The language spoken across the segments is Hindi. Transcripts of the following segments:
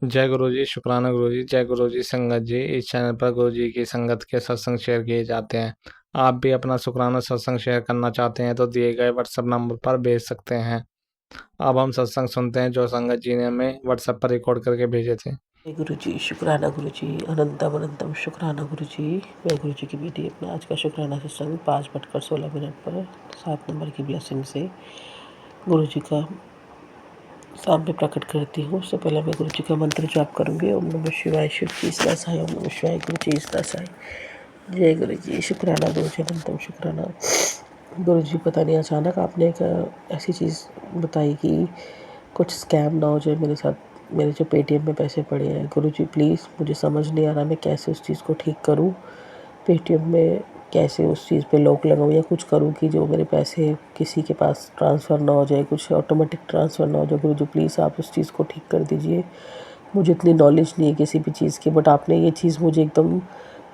जय गुरु जी, शुक्राना गुरु जी, जय गुरु जी संगत जी। इस चैनल पर गुरु जी की संगत के सत्संग शेयर किए जाते हैं। आप भी अपना शुक्राना सत्संग शेयर करना चाहते हैं तो दिए गए व्हाट्सएप नंबर पर भेज सकते हैं। अब हम सत्संग सुनते हैं जो संगत जी ने हमें व्हाट्सएप पर रिकॉर्ड करके भेजे थे। गुरु जी शुक्राना गुरु जी अनंतम अनंतम शुक्राना गुरु जी। मैं गुरु जी की बेटी अपना आज का शुक्राना सत्संग 5:16 पर 7 नंबर की ब्लेसिंग से गुरु जी का सामने प्रकट करती हूँ। उससे पहले मैं गुरु जी का मंत्र जाप करूँगी। ओम नमः शिवाय, शिव की साई, ओम नमः शिवाय, गुरु जी साई। जय गुरु जी, शुक्राना गुरु जी, अनंतम शुक्राना गुरु जी। पता नहीं अचानक आपने एक ऐसी चीज़ बताई कि कुछ स्कैम ना हो जाए मेरे साथ। मेरे जो पेटीएम में पैसे पड़े हैं गुरु जी, प्लीज़ मुझे समझ नहीं आ रहा मैं कैसे उस चीज़ को ठीक करूँ। पेटीएम में कैसे उस चीज़ पे लॉक लगाऊँ या कुछ करूँ कि जो मेरे पैसे किसी के पास ट्रांसफ़र ना हो जाए, कुछ ऑटोमेटिक ट्रांसफ़र ना हो जाए। गुरु जी प्लीज़ आप उस चीज़ को ठीक कर दीजिए। मुझे इतनी नॉलेज नहीं है किसी भी चीज़ की, बट आपने ये चीज़ मुझे एकदम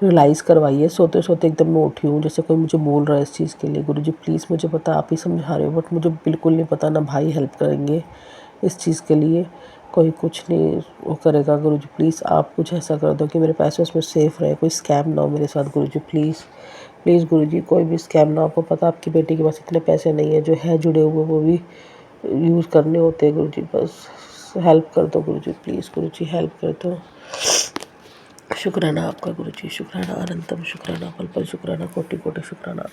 रियलाइज़ करवाई है। सोते सोते एकदम मैं उठी हूँ, जैसे कोई मुझे बोल रहा है इस चीज़ के लिए। गुरु जी प्लीज़ मुझे पता आप ही समझा रहे हो, बट मुझे बिल्कुल नहीं पता, ना भाई हेल्प करेंगे इस चीज़ के लिए, कोई कुछ नहीं वो करेगा। गुरु जी प्लीज़ आप कुछ ऐसा कर दो कि मेरे पैसे उसमें सेफ़ रहे, कोई स्कैम ना हो मेरे साथ। गुरु जी प्लीज़ प्लीज़ गुरु जी, कोई भी स्कैम ना हो। आपको पता आपकी बेटी के पास इतने पैसे नहीं है, जो है जुड़े हुए वो भी यूज़ करने होते हैं। गुरु जी बस हेल्प कर दो गुरु जी, प्लीज़ गुरु जी हेल्प कर दो। शुक्राना आपका गुरु जी, शुक्राना अनंतम शुक्राना, पल पल शुक्राना, कोटि कोटि शुक्राना।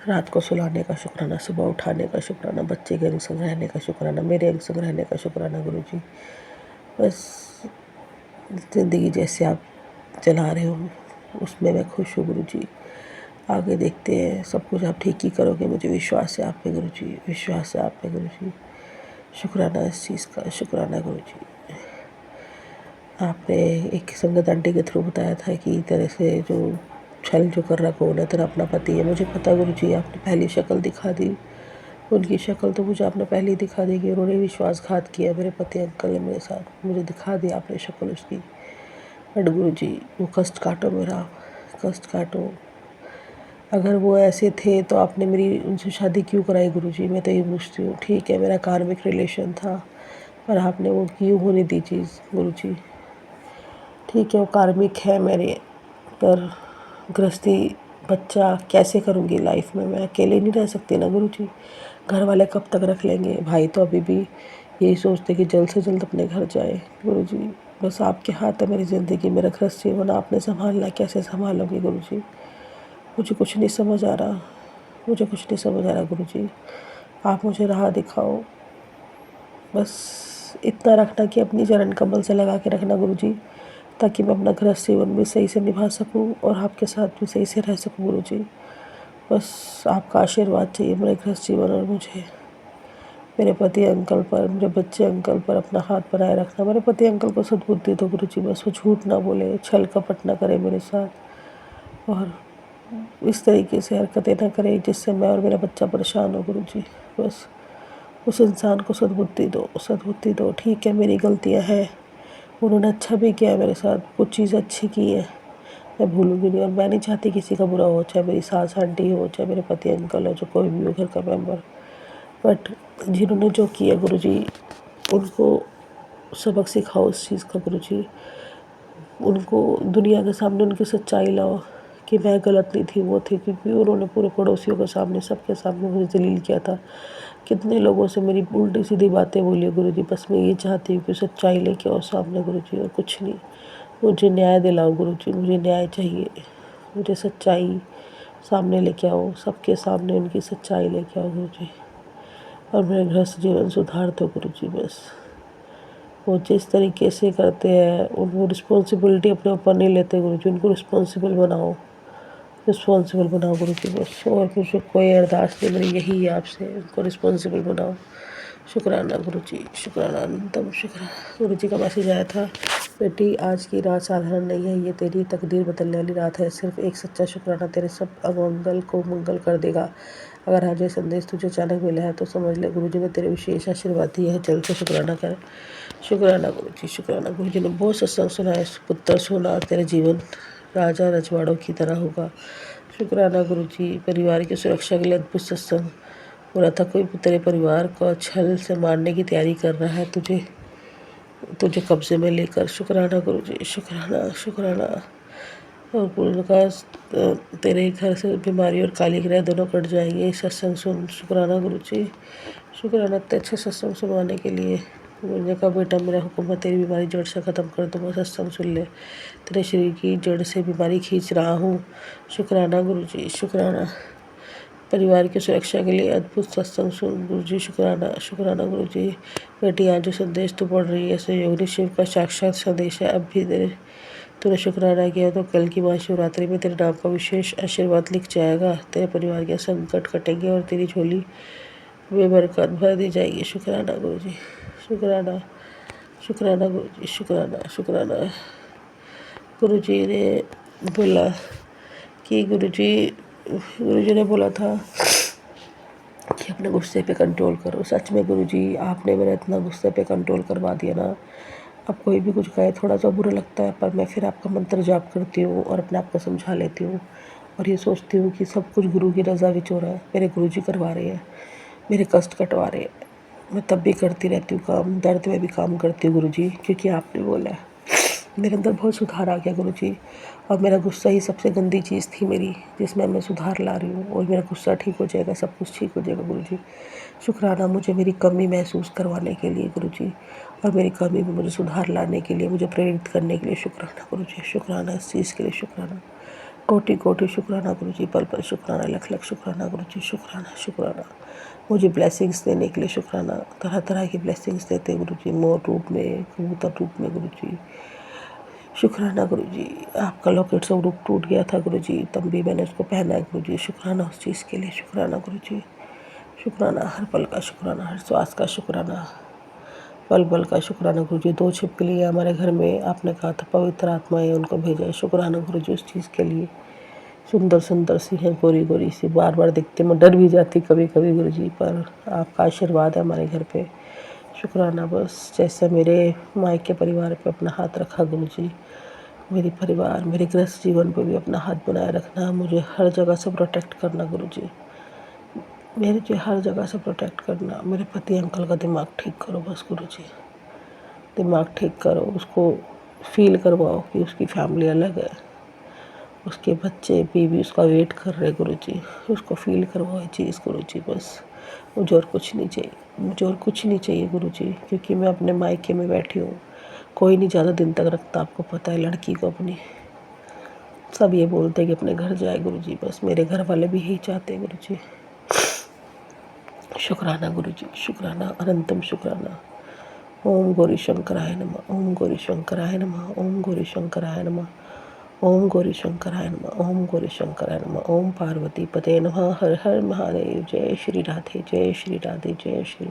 रात को सुलाने का शुक्राना, सुबह उठाने का शुक्राना, बच्चे के अंग संग रहने का शुक्राना, मेरे अंग संग रहने का शुक्राना। गुरु जी बस ज़िंदगी जैसे आप चला रहे हो उसमें मैं खुश हूँ गुरु जी। आगे देखते हैं, सब कुछ आप ठीक ही करोगे, मुझे विश्वास है आप पे गुरु जी, विश्वास है आप पे गुरु जी। शुक्राना इस चीज़ का, शुक्राना गुरु जी। आपने एक संगत आंटी के थ्रू बताया था कि तरह से जो छल जो कर रहा कौन है, तेरा अपना पति है। मुझे पता गुरु जी, आपने पहली शक्ल दिखा दी। उनकी शक्ल तो मुझे आपने पहले ही दिखा दी कि उन्होंने विश्वासघात किया मेरे पति अंकल ने मेरे साथ। मुझे दिखा दी आपने शक्ल उसकी। बट गुरु जी वो कष्ट काटो मेरा, कष्ट काटो। अगर वो ऐसे थे तो आपने मेरी उनसे शादी क्यों कराई गुरु जी? मैं तो ये पूछती हूँ। ठीक है मेरा कार्मिक रिलेशन था, पर आपने वो क्यों होने दी चीज़ गुरु जी? ठीक है वो कार्मिक है मेरे, पर गृहस्थी बच्चा कैसे करूँगी लाइफ में? मैं अकेले नहीं रह सकती ना गुरु जी। घर वाले कब तक रख लेंगे? भाई तो अभी भी यही सोचते कि जल्द से जल्द अपने घर जाए। गुरु जी बस आपके हाथ है मेरी ज़िंदगी, मेरा गृहस्थ जीवन आपने संभालना है। कैसे संभालोगे गुरु जी? मुझे कुछ नहीं समझ आ रहा, मुझे कुछ नहीं समझ आ रहा गुरु जी। आप मुझे राह दिखाओ। बस इतना रखना कि अपनी चरण कमल से लगा के रखना गुरु जी, ताकि मैं अपना गृहस्थ जीवन भी सही से निभा सकूं और आपके साथ भी सही से रह सकूं गुरु जी। बस आपका आशीर्वाद चाहिए मेरे गृहस्थ जीवन और मुझे, मेरे पति अंकल पर, मेरे बच्चे अंकल पर अपना हाथ बनाए रखना। मेरे पति अंकल को सद्बुद्धि दो गुरु जी, बस वो झूठ ना बोले, छल कपट ना करे मेरे साथ, और इस तरीके से हरकतें ना करे जिससे मैं और मेरा बच्चा परेशान हो गुरु जी। बस उस इंसान को सद्बुद्धि दो, सद्बुद्धि दो। ठीक है मेरी गलतियां हैं, उन्होंने अच्छा भी किया है मेरे साथ, कुछ चीज़ अच्छी की है, मैं भूलूंगी नहीं। और मैं नहीं चाहती किसी का बुरा हो, चाहे मेरी सास आंटी हो, चाहे मेरे पति अंकल हो, जो कोई भी हो घर का मेम्बर। बट जिन्होंने जो किया गुरु जी, उनको सबक सिखाओ उस चीज़ का गुरु जी। उनको दुनिया के सामने उनकी सच्चाई लाओ कि मैं गलत नहीं थी, वो थी। क्योंकि उन्होंने पूरे पड़ोसियों के सामने, सबके सामने मुझे जलील किया था। कितने लोगों से मेरी उल्टी सीधी बातें बोली है गुरु जी। बस मैं ये चाहती हूँ कि सच्चाई लेके आओ सामने गुरु जी, और कुछ नहीं। मुझे न्याय दिलाओ गुरु जी, मुझे न्याय चाहिए। मुझे सच्चाई सामने लेके आओ, सबके सामने उनकी सच्चाई लेके आओ गुरु जी, और मेरे गृहस्थ जीवन सुधार दो गुरु जी। बस वो जिस तरीके से करते हैं, उनको रिस्पॉन्सिबिलिटी अपने ऊपर नहीं लेते गुरु जी, उनको रिस्पॉन्सिबल बनाओ, रिस्पॉन्सिबल बनाओ गुरु जी। बस और मुझे कोई अरदास नहीं, मेरी यही है आपसे, उनको रिस्पॉन्सिबल बनाओ। शुक्राना गुरु जी, शुक्राना अनंतम शुक्राना। गुरु जी का मैसेज आया था, बेटी आज की रात साधारण नहीं है, ये तेरी तकदीर बदलने वाली रात है। सिर्फ एक सच्चा शुक्राना तेरे सब अमंगल को मंगल कर देगा। अगर आज ये संदेश तुझे अचानक मिला है तो समझ ले गुरु जी ने तेरे विशेष आशीर्वाद दिए हैं, जल्द से शुक्राना कर। शुक्राना गुरु जी, शुक्राना। गुरु जी ने बहुत सत्संग सुना है, पुत्र सोना, तेरा जीवन राजा रजवाड़ों की तरह होगा। शुक्राना गुरु जी। परिवार की सुरक्षा के लिए अद्भुत सत्संग हो रहा था। कोई तेरे परिवार को छल से मारने की तैयारी कर रहा है, तुझे तुझे कब्जे में लेकर। शुक्राना गुरुजी, शुक्राना शुक्राना। और गुरु का तेरे घर से बीमारी और काली ग्रह दोनों कट जाएंगे। सत्संग सुन। शुक्राना गुरुजी, शुक्राना इतने अच्छे सत्संग सुनवाने के लिए। गुरु ने कहा बेटा मेरा हुक्म है, तेरी बीमारी जड़ से ख़त्म कर दूँगा, सत्संग सुन ले। तेरे शरीर की जड़ से बीमारी खींच रहा हूँ। शुक्राना गुरुजी, शुक्राना। परिवार की सुरक्षा के लिए अद्भुत सत्संग सुन गुरुजी। शुक्राना शुक्राना गुरुजी। बेटी आज जो संदेश तू पढ़ रही है सहयोगी शिव का साक्षात संदेश है। अब भी तूने शुक्राना किया तो कल की महाशिवरात्रि में तेरे नाम का विशेष आशीर्वाद लिख जाएगा। तेरे परिवार के संकट कटेंगे और तेरी झोली में बरकत भर दी जाएगी। शुक्राना गुरुजी, शुक्राना शुक्राना गुरुजी, शुक्राना शुक्राना। गुरुजी ने बोला कि गुरुजी ने बोला था कि अपने गुस्से पे कंट्रोल करो। सच में गुरुजी आपने मेरा इतना गुस्से पे कंट्रोल करवा दिया ना। अब कोई भी कुछ कहे थोड़ा सा बुरा लगता है, पर मैं फिर आपका मंत्र जाप करती हूँ और अपने आप को समझा लेती हूँ और ये सोचती हूँ कि सब कुछ गुरु की रज़ा विच हो रहा है। मेरे गुरुजी करवा रहे हैं, मेरे कष्ट कटवा रहे हैं। मैं तब भी करती रहती हूँ काम, दर्द में भी काम करती हूँ गुरुजी, क्योंकि आपने बोला है। मेरे अंदर बहुत सुधार आ गया गुरुजी, और मेरा गुस्सा ही सबसे गंदी चीज़ थी मेरी, जिसमें मैं सुधार ला रही हूँ। और मेरा गुस्सा ठीक हो जाएगा, सब कुछ ठीक हो जाएगा गुरुजी। शुक्राना मुझे मेरी कमी महसूस करवाने के लिए गुरुजी, और मेरी कमी में मुझे सुधार लाने के लिए, मुझे प्रेरित करने के लिए शुक्राना गुरुजी। शुक्राना इस चीज़ के लिए, शुक्राना कोटि कोटि शुक्राना गुरुजी। पल पल शुक्राना, लख लख शुक्राना गुरुजी। शुक्राना शुक्राना मुझे ब्लेसिंग्स देने के लिए शुक्राना। तरह तरह की ब्लेसिंग्स देते गुरुजी, मोर रूप में, कबूतर रूप में गुरुजी। शुक्राना गुरुजी। आपका लॉकेट सब रूप टूट गया था गुरुजी, तब भी मैंने उसको पहना है गुरुजी। शुक्राना उस चीज़ के लिए, शुक्राना गुरुजी। शुक्राना हर पल का, शुक्राना हर श्वास का, शुक्राना पल पल का, शुक्राना गुरुजी। 2 छिपकलियाँ हमारे घर में आपने कहा था पवित्र आत्माएं उनको भेजा है। शुक्राना गुरुजी उस चीज़ के लिए। सुंदर सुंदर सी हैं, गोरी गोरी सी, बार बार देखते मैं डर भी जाती कभी कभी गुरुजी, पर आपका आशीर्वाद है हमारे घर पे। शुक्राना बस जैसे मेरे मायके परिवार पे अपना हाथ रखा गुरुजी, मेरे परिवार, मेरे गृहस्थ जीवन पे भी अपना हाथ बनाए रखना। मुझे हर जगह से प्रोटेक्ट करना गुरुजी, मेरे जो हर जगह से प्रोटेक्ट करना। मेरे पति अंकल का दिमाग ठीक करो बस गुरुजी, दिमाग ठीक करो, उसको फील करवाओ कि उसकी फैमिली अलग है, उसके बच्चे बीवी उसका वेट कर रहे गुरुजी। उसको फील करवाओ ये चीज़ गुरुजी बस। मुझे और कुछ नहीं चाहिए, मुझे और कुछ नहीं चाहिए गुरुजी, क्योंकि मैं अपने मायके में बैठी हूँ। कोई नहीं ज़्यादा दिन तक रखता, आपको पता है लड़की को अपनी। सब ये बोलते हैं कि अपने घर जाए गुरुजी, बस मेरे घर वाले भी यही चाहते हैं गुरुजी। शुक्राना गुरुजी, शुक्राना अनंतम शुक्राना। ओम गौरी शंकराय नमः, ओम गौरी शंकराय नमः, ओम गौरी शंकराय नमः, ओम गौरी शंकराय नमः, ओम गौरी शंकराय नमः, ओम पार्वती पते नमः। हर हर महादेव। जय श्री राधे, जय श्री राधे, जय श्री।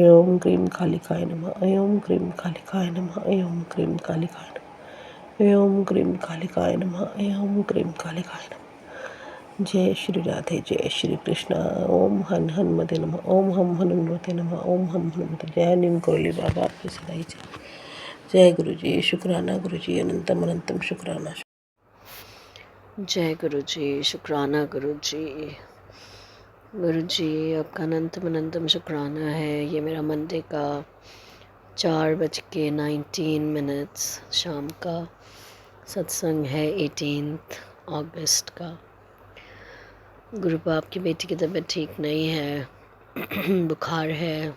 ओम क्रीम कालिकाय नमः, ओम क्रीम कालिकाय नमः, ओम क्रीम कालिकाय नमः, ओम क्रीम कालिकाय नमः, ओम क्रीम कालिकाय नमः। जय श्री राधे, जय श्री कृष्ण। ओम हन हनुमते नमः, ओम हम हनुमते नमः, ओम हम हनुमते। जय नीम करोली बाबा आपकी सदाई जय गुरुजी। शुक्राना गुरुजी, अनंतम अनंतम शुक्राना। जय गुरुजी, शुक्राना गुरुजी। गुरुजी आपका अनंतम अनंतम शुक्राना है। ये मेरा मंडे का 4:19 शाम का सत्संग है, 18 अगस्त का। गुरु बाप की बेटी की तबीयत ठीक नहीं है, बुखार है,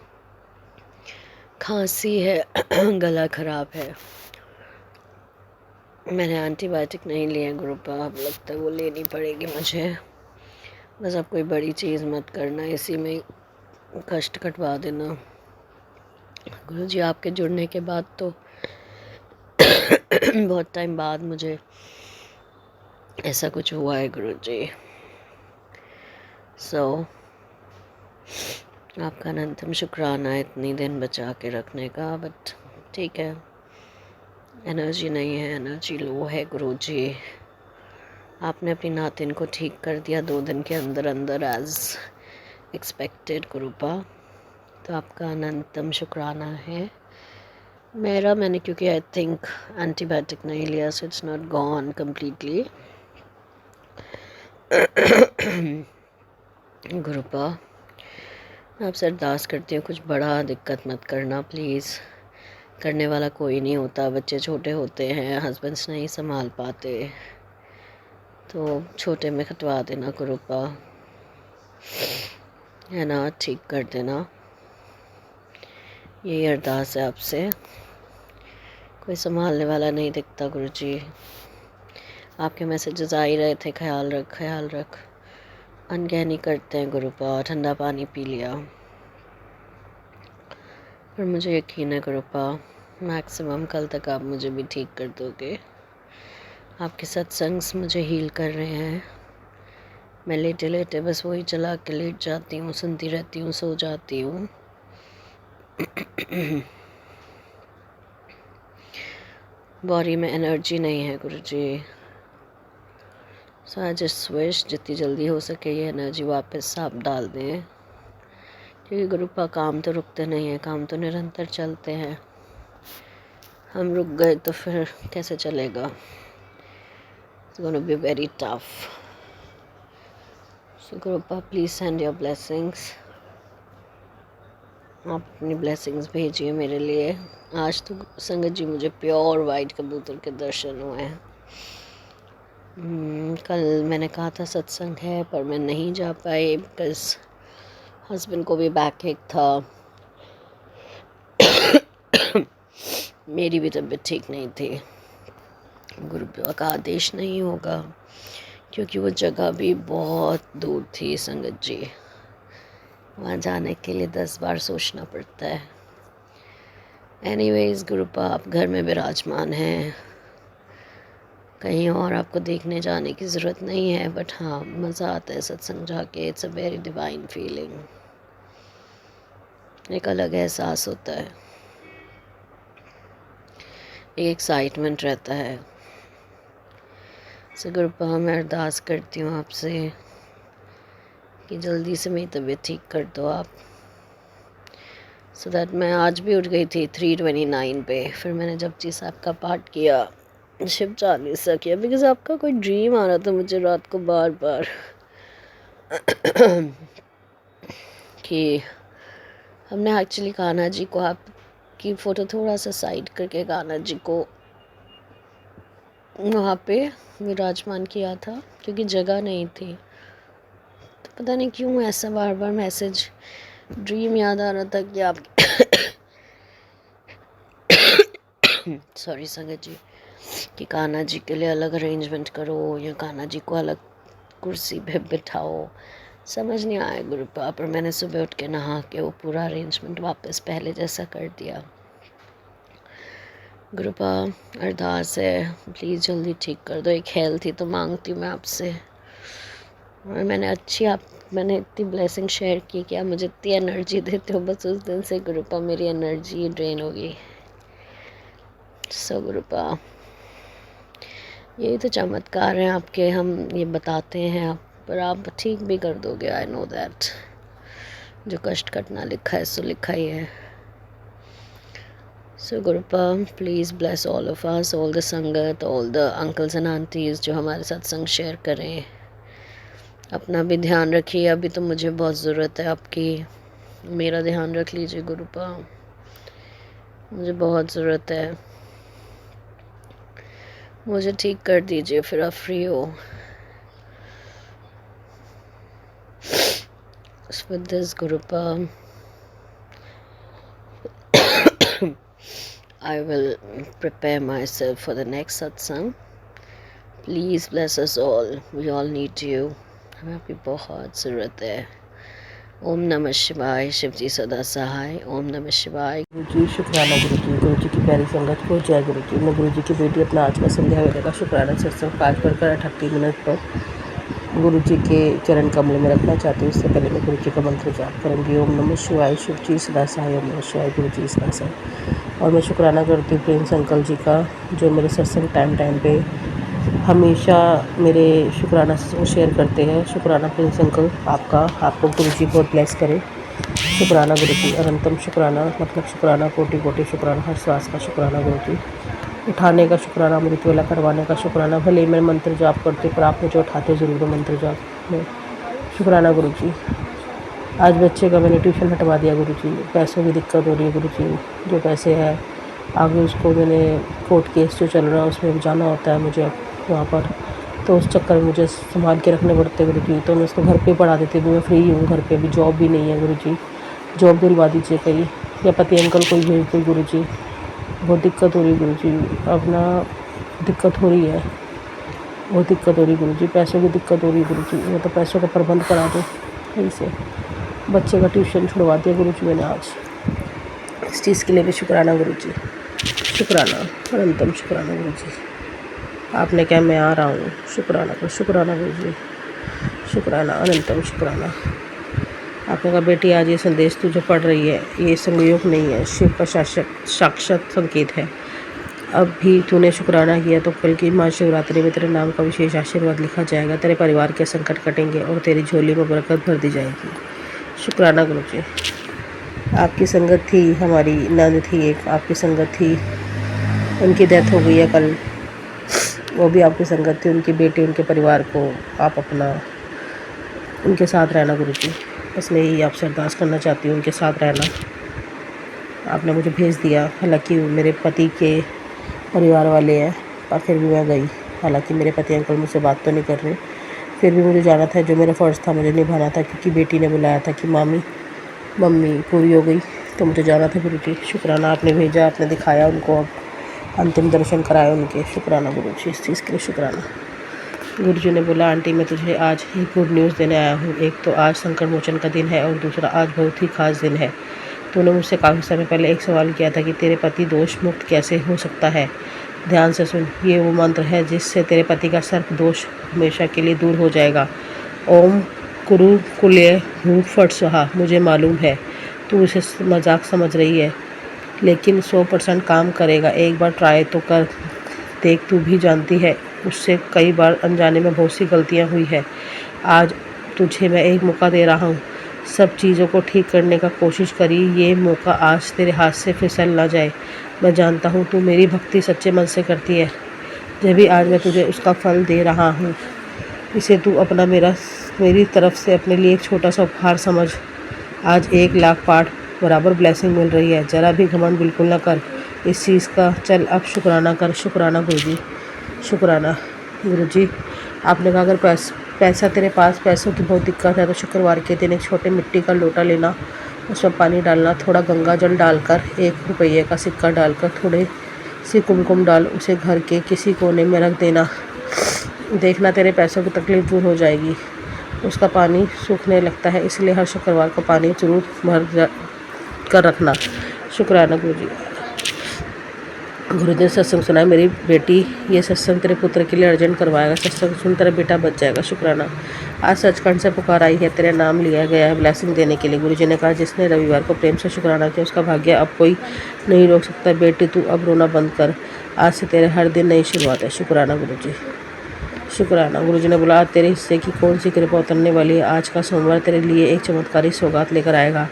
खांसी है, गला ख़राब है। मैंने एंटीबायोटिक नहीं लिया गुरु बाप, लगता है वो लेनी पड़ेगी मुझे। बस आप कोई बड़ी चीज़ मत करना, इसी में कष्ट कटवा देना। गुरुजी आपके जुड़ने के बाद तो बहुत टाइम बाद मुझे ऐसा कुछ हुआ है गुरुजी। आपका अनंतम शुक्राना है इतनी दिन बचा के रखने का, बट ठीक है, एनर्जी नहीं है, एनर्जी लो है गुरुजी। आपने अपनी नातिन को ठीक कर दिया 2 दिन के अंदर अंदर एज एक्सपेक्टेड गुरुपा, तो आपका अनंतम शुक्राना है। मैंने क्योंकि आई थिंक एंटीबायोटिक नहीं लिया, so it's not gone completely. गुरुपा मैं आपसे अरदास करती हूँ कुछ बड़ा दिक्कत मत करना प्लीज़। करने वाला कोई नहीं होता, बच्चे छोटे होते हैं, हस्बैंड्स नहीं संभाल पाते, तो छोटे में कटवा देना गुरुपा, है ना, ठीक कर देना। यही अरदास है आपसे। कोई संभालने वाला नहीं दिखता गुरुजी। आपके मैसेजेस आ ही रहे थे, ख्याल रख ख्याल रख। अनकहनी करते हैं गुरुपा, ठंडा पानी पी लिया। पर मुझे यकीन है गुरुपा, मैक्सिमम कल तक आप मुझे भी ठीक कर दोगे। आपके सत्संग्स मुझे हील कर रहे हैं। मैं लेटे लेटे बस वही चला के लेट जाती हूँ, सुनती रहती हूँ, सो जाती हूँ। बॉडी में एनर्जी नहीं है गुरुजी। सो आई जस्ट विश जितनी जल्दी हो सके ये एनर्जी वापस आप डाल दें, क्योंकि गुरुपा काम तो रुकते नहीं हैं, काम तो निरंतर चलते हैं। हम रुक गए तो फिर कैसे चलेगा? It's going to be very tough. So गुरुपा please send your blessings. आप अपनी ब्लेसिंग्स भेजिए मेरे लिए। आज तो संगत जी मुझे प्योर वाइट कबूतर के दर्शन हुए हैं। कल मैंने कहा था सत्संग है, पर मैं नहीं जा पाई बिकॉज हस्बैंड को भी बैक एक था, मेरी भी तबीयत ठीक नहीं थी। गुरुपा का आदेश नहीं होगा, क्योंकि वो जगह भी बहुत दूर थी संगत जी। वहाँ जाने के लिए 10 बार सोचना पड़ता है। एनीवेज गुरुपा, आप घर में विराजमान हैं, कहीं और आपको देखने जाने की ज़रूरत नहीं है। बट हाँ, मज़ा आता है सत्संग जाके। It's a very divine feeling. एक अलग एहसास होता है, एक एक्साइटमेंट रहता है। सो गुरुपा, मैं अरदास करती हूँ आपसे कि जल्दी से मेरी तबीयत ठीक कर दो आप, सो दैट मैं आज भी उठ गई थी 3:29 पे। फिर मैंने जपजी साहब का पाठ किया, शिव चालीसा किया, बिकॉज आपका कोई ड्रीम आ रहा था मुझे रात को बार बार कि हमने एक्चुअली कान्हा जी को, आपकी फ़ोटो थोड़ा सा साइड करके कान्हा जी को वहाँ पे विराजमान किया था, क्योंकि जगह नहीं थी। तो पता नहीं क्यों ऐसा बार बार मैसेज, ड्रीम याद आ रहा था कि आप सॉरी संगत जी, कि कान्हा जी के लिए अलग अरेंजमेंट करो या कान्हा जी को अलग कुर्सी पे बिठाओ। समझ नहीं आया गुरुपा, पर मैंने सुबह उठ के नहा के वो पूरा अरेंजमेंट वापस पहले जैसा कर दिया। गुरुपा अरदास है, प्लीज़ जल्दी ठीक कर दो। एक हेल्थ ही तो मांगती हूँ मैं आपसे। और मैंने इतनी ब्लेसिंग शेयर की कि आप मुझे इतनी एनर्जी देते हो, बस उस दिन से गुरुपा मेरी एनर्जी ड्रेन हो गई। सो गुरुपा, यही तो चमत्कार हैं आपके, हम ये बताते हैं आप, पर आप ठीक भी कर दोगे। I know that. जो कष्ट कटना लिखा है सो लिखा ही है। सो गुरुपा please bless all of us, all the sangat, all the uncles and aunties जो हमारे साथ संग शेयर करें। अपना भी ध्यान रखिए, अभी तो मुझे बहुत ज़रूरत है आपकी, मेरा ध्यान रख लीजिए गुरुपा, मुझे बहुत ज़रूरत है। मुझे ठीक कर दीजिए, फिर आप फ्री हो। With this Gurupa, I will prepare myself for the next satsang. Please bless us all. We all need you. हमें आपकी बहुत ज़रूरत है। ओम नमः शिवाय। शिव जी सदा सहाय। ओम नमः शिवाय। गुरु जी शुक्राना गुरु जी की प्यारी संगत को जय गुरु जी। मैं गुरु जी की बेटी अपना आज का संध्या वेले का शुक्राना सत्संग 5:38 पर गुरु जी के चरण कमल में रखना चाहती हूँ। इससे पहले मैं गुरु जी का मंत्र जाप करूँगी। ओम नमः शिवाय। शिव जी सदा सहाय। ओम नमः शिवाय। गुरु जी सदा सहाय। और मैं शुक्राना करती हूँ प्रिंस अंकल जी का, जो मेरे सत्संग टाइम पे हमेशा मेरे शुक्राना शेयर करते हैं। शुक्राना प्रिंस अंकल आपका, आपको गुरु जी बहुत ब्लेस करे। शुक्राना गुरु जी, अनंतम शुक्राना, मतलब शुक्राना, कोटि कोटि शुक्राना, हर श्वास का शुक्राना गुरु जी। उठाने का शुक्राना, अमृत वेला करवाने का शुक्राना। भले मैं मंत्र जाप करती पर आप मुझे उठाते ज़रूर हो मंत्र जाप में। शुक्राना गुरु जी। आज बच्चे का मैंने ट्यूशन हटवा दिया गुरु जी। पैसों की दिक्कत हो रही है गुरु जी, जो पैसे हैं आगे उसको मैंने कोर्ट केस जो चल रहा है उसमें भी जाना होता है मुझे अब वहाँ पर, तो उस चक्कर में मुझे संभाल के रखने पड़ते गुरु जी। तो मैं उसको घर पे पढ़ा देती हूँ, मैं फ्री हूँ घर पे, अभी जॉब भी नहीं है गुरु जी, जॉब दिलवा दीजिए कहीं, या पति अंकल कोई भेज दो गुरु जी। बहुत दिक्कत हो रही गुरु जी, अब ना दिक्कत हो रही है, बहुत दिक्कत हो रही गुरु जी, पैसों की दिक्कत हो रही गुरु जी। मैं तो पैसों का प्रबंध करा दूँ कहीं से, बच्चे का ट्यूशन छुड़वा दिया गुरु जी मैंने आज। इस चीज़ के लिए भी शुक्राना गुरु जी, शुक्राना, अनंतम शुक्राना गुरु जी। आपने कहा मैं आ रहा हूँ, शुक्राना गुरु जी, शुक्राना, अनंतम शुक्राना। आपने कहा बेटी आज ये संदेश तू जो पढ़ रही है ये संयोग नहीं है, शिव का साक्षात संकेत है। अब भी तूने शुक्राना किया तो कल की महाशिवरात्रि में तेरे नाम का विशेष आशीर्वाद लिखा जाएगा, तेरे परिवार के संकट कटेंगे और तेरी झोली में बरकत भर दी जाएगी। शुक्राना गुरु जी। आपकी संगत थी, हमारी नंद थी एक, आपकी संगत थी, उनकी डेथ हो गई है कल, वो भी आपकी संगत थी, उनकी बेटी, उनके परिवार को आप अपना उनके साथ रहना गुरु जी। बस मैं यही आपसे अरदास करना चाहती हूँ, उनके साथ रहना। आपने मुझे भेज दिया, हालांकि मेरे पति के परिवार वाले हैं, पर फिर भी मैं गई। हालांकि मेरे पति अंकल मुझसे बात तो नहीं कर रहे, फिर भी मुझे जाना था, जो मेरा फ़र्ज़ था मुझे निभाना था, क्योंकि बेटी ने बुलाया था कि मम्मी पूरी हो गई, तो मुझे जाना था गुरु जी। शुक्राना आपने भेजा, आपने दिखाया उनको, अब अंतिम दर्शन कराए उनके। शुक्राना गुरु जी, इस चीज़ के लिए शुक्राना। गुरु जी ने बोला आंटी मैं तुझे आज एक गुड न्यूज़ देने आया हूँ। एक तो आज संकट मोचन का दिन है और दूसरा आज बहुत ही खास दिन है। तूने मुझसे काफ़ी समय पहले एक सवाल किया था कि तेरे पति दोष मुक्त कैसे हो सकता है। ध्यान से सुन, ये वो मंत्र है जिससे तेरे पति का सर्प दोष हमेशा के लिए दूर हो जाएगा। ओम कुरु कुल्य हूँ फट स्वाहा। मुझे मालूम है तू इसे मजाक समझ रही है, लेकिन 100% काम करेगा। एक बार ट्राई तो कर देख, तू भी जानती है उससे कई बार अनजाने में बहुत सी गलतियाँ हुई है। आज तुझे मैं एक मौका दे रहा हूँ, सब चीज़ों को ठीक करने का कोशिश करी। ये मौका आज तेरे हाथ से फिसल ना जाए। मैं जानता हूँ तू मेरी भक्ति सच्चे मन से करती है, जब भी आज मैं तुझे उसका फल दे रहा हूँ। इसे तू अपना मेरी तरफ से अपने लिए एक छोटा सा उपहार समझ। आज 1 लाख पाठ बराबर ब्लेसिंग मिल रही है, ज़रा भी घमंड बिल्कुल ना कर इस चीज़ का। चल अब शुक्राना कर। शुक्राना गुरु जी, शुक्राना गुरु जी। आपने कहा अगर पैसा तेरे पास, पैसों की बहुत दिक्कत है, तो शुक्रवार के दिन एक छोटे मिट्टी का लोटा लेना, उसमें पानी डालना, थोड़ा गंगा जल डालकर 1 रुपये का सिक्का डालकर थोड़े सी कुमकुम डाल उसे घर के किसी कोने में रख देना। देखना तेरे पैसों की तकलीफ दूर हो जाएगी। उसका पानी सूखने लगता है, इसलिए हर शुक्रवार को पानी जरूर भर कर रखना। शुक्राना गुरु जी। गुरु जी ने सत्संग सुना है, मेरी बेटी ये सत्संग तेरे पुत्र के लिए अर्जेंट करवाएगा, सत्संग सुन तेरा बेटा बच जाएगा। शुक्राना। आज सचखंड से पुकार आई है, तेरा नाम लिया गया है ब्लेसिंग देने के लिए। गुरु जी ने कहा जिसने रविवार को प्रेम से शुक्राना किया उसका भाग्य अब कोई नहीं रोक सकता। बेटी तू अब रोना बंद कर, आज से तेरे हर दिन नई शुरुआत है। शुक्राना गुरु जी, शुक्राना। गुरु जी ने बोला आज तेरे हिस्से की कौन सी कृपा उतरने वाली है। आज का सोमवार तेरे लिए एक चमत्कारी सौगात लेकर आएगा।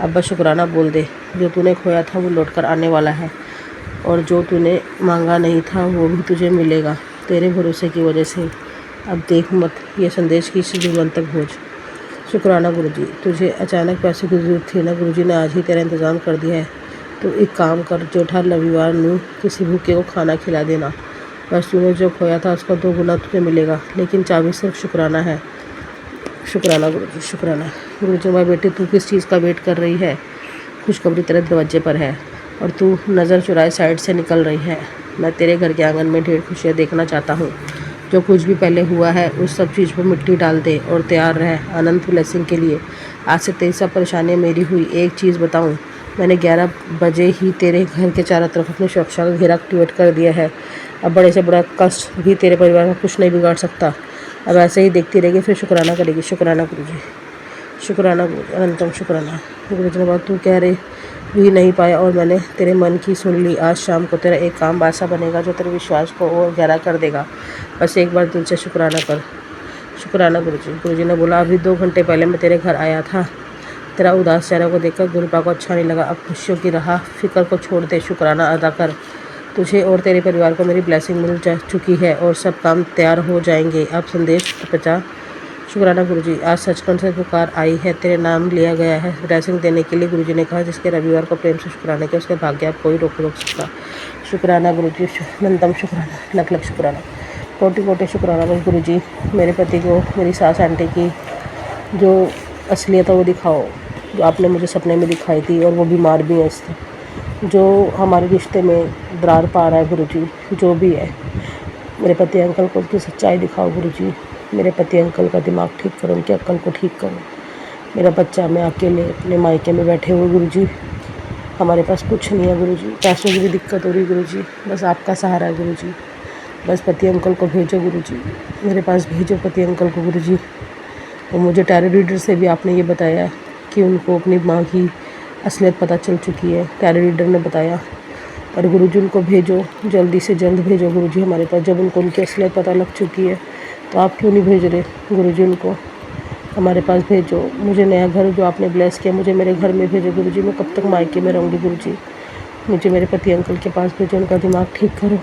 अब बस शुक्राना बोल दे, जो तूने खोया था वो लौट कर आने वाला है, और जो तूने मांगा नहीं था वो भी तुझे मिलेगा तेरे भरोसे की वजह से। अब देख मत, ये संदेश किसी जीवन तक भेज। शुक्राना गुरु जी। तुझे अचानक पैसों की ज़रूरत थी ना, गुरु जी ने आज ही तेरा इंतज़ाम कर दिया है। तो एक काम कर, जो हर रविवार में किसी भूखे को खाना खिला देना। बस तूने जो खोया था उसका 2 गुना तुझे मिलेगा, लेकिन चाबी सिर्फ शुक्राना है। शुक्राना गुरु जी, शुक्राना। गुरु जी मेरी बेटी तू किस चीज़ का वेट कर रही है। खुशखबरी तेरे दरवाजे पर है और तू नज़र चुराए साइड से निकल रही है। मैं तेरे घर के आंगन में ढेर खुशियाँ देखना चाहता हूँ। जो कुछ भी पहले हुआ है उस सब चीज़ पर मिट्टी डाल दे और तैयार रह अनंत ब्लेसिंग के लिए। आज से तेरी सब परेशानियाँ मेरी हुई। एक चीज़ बताऊँ, मैंने 11 बजे ही तेरे घर के चारों तरफ अपनी सुरक्षा का घेरा एक्टिवेट कर दिया है। अब बड़े से बड़ा कष्ट भी तेरे परिवार का कुछ नहीं बिगाड़ सकता। अब ऐसे ही देखती रहेगी, फिर शुक्राना करेगी। शुक्राना गुरु जी, शुक्राना गुरु जी, अनंतम शुक्राना। गुरु जी ने बात तू कह रहे भी नहीं पाया और मैंने तेरे मन की सुन ली। आज शाम को तेरा एक काम ऐसा बनेगा जो तेरे विश्वास को और गहरा कर देगा। बस एक बार दिल से शुक्राना कर। शुक्राना गुरु जी। गुरु जी ने बोला अभी 2 घंटे पहले मैं तेरे घर आया था, तेरा उदास चेहरा को देखकर गुरुपा को अच्छा नहीं लगा। अब खुशियों की राह फिक्र को छोड़ दे, शुक्राना अदा कर। तुझे और तेरे परिवार को मेरी ब्लेसिंग मिल जा चुकी है और सब काम तैयार हो जाएंगे। अब संदेश पहुंचा। शुक्राना गुरुजी, आज सचखंड से पुकार आई है, तेरे नाम लिया गया है ब्लेसिंग देने के लिए। गुरुजी ने कहा जिसके रविवार को प्रेम से शुक्राना किया उसके भाग्य आप कोई रोक सकता। शुक्राना गुरुजी, अनंतम शुक्राना, लख लख शुक्राना, कोटि कोटि शुक्राना। बस गुरुजी मेरे पति को मेरी सास आंटी की जो असलियत है वो दिखाओ, जो आपने मुझे सपने में दिखाई थी, और वो बीमार भी है इससे, जो हमारे रिश्ते में दरार पा रहा है गुरुजी, जो भी है मेरे पति अंकल को उसकी सच्चाई दिखाओ गुरुजी। मेरे पति अंकल का दिमाग ठीक करो, उनकी अक्ल को ठीक करो। मेरा बच्चा, मैं अकेले अपने मायके में बैठे हुए गुरुजी, हमारे पास कुछ नहीं है गुरुजी, पैसों की भी दिक्कत हो रही गुरुजी, बस आपका सहारा है गुरुजी। बस पति अंकल को भेजो गुरुजी, मेरे पास भेजो पति अंकल को गुरुजी। और मुझे टैरो रीडर से भी आपने ये बताया कि उनको अपनी माँ की असलियत पता चल चुकी है, टैरो रीडर ने बताया। और गुरुजी उनको भेजो, जल्दी से जल्द भेजो गुरुजी हमारे पास। जब उनको उनकी असलियत पता लग चुकी है तो आप क्यों नहीं भेज रहे गुरुजी, उनको हमारे पास भेजो। मुझे नया घर जो आपने ब्लेस किया, मुझे मेरे घर में भेजो गुरुजी। मैं कब तक मायके में रहूँगी गुरुजी, मुझे मेरे पति अंकल के पास भेजो, उनका दिमाग ठीक करो।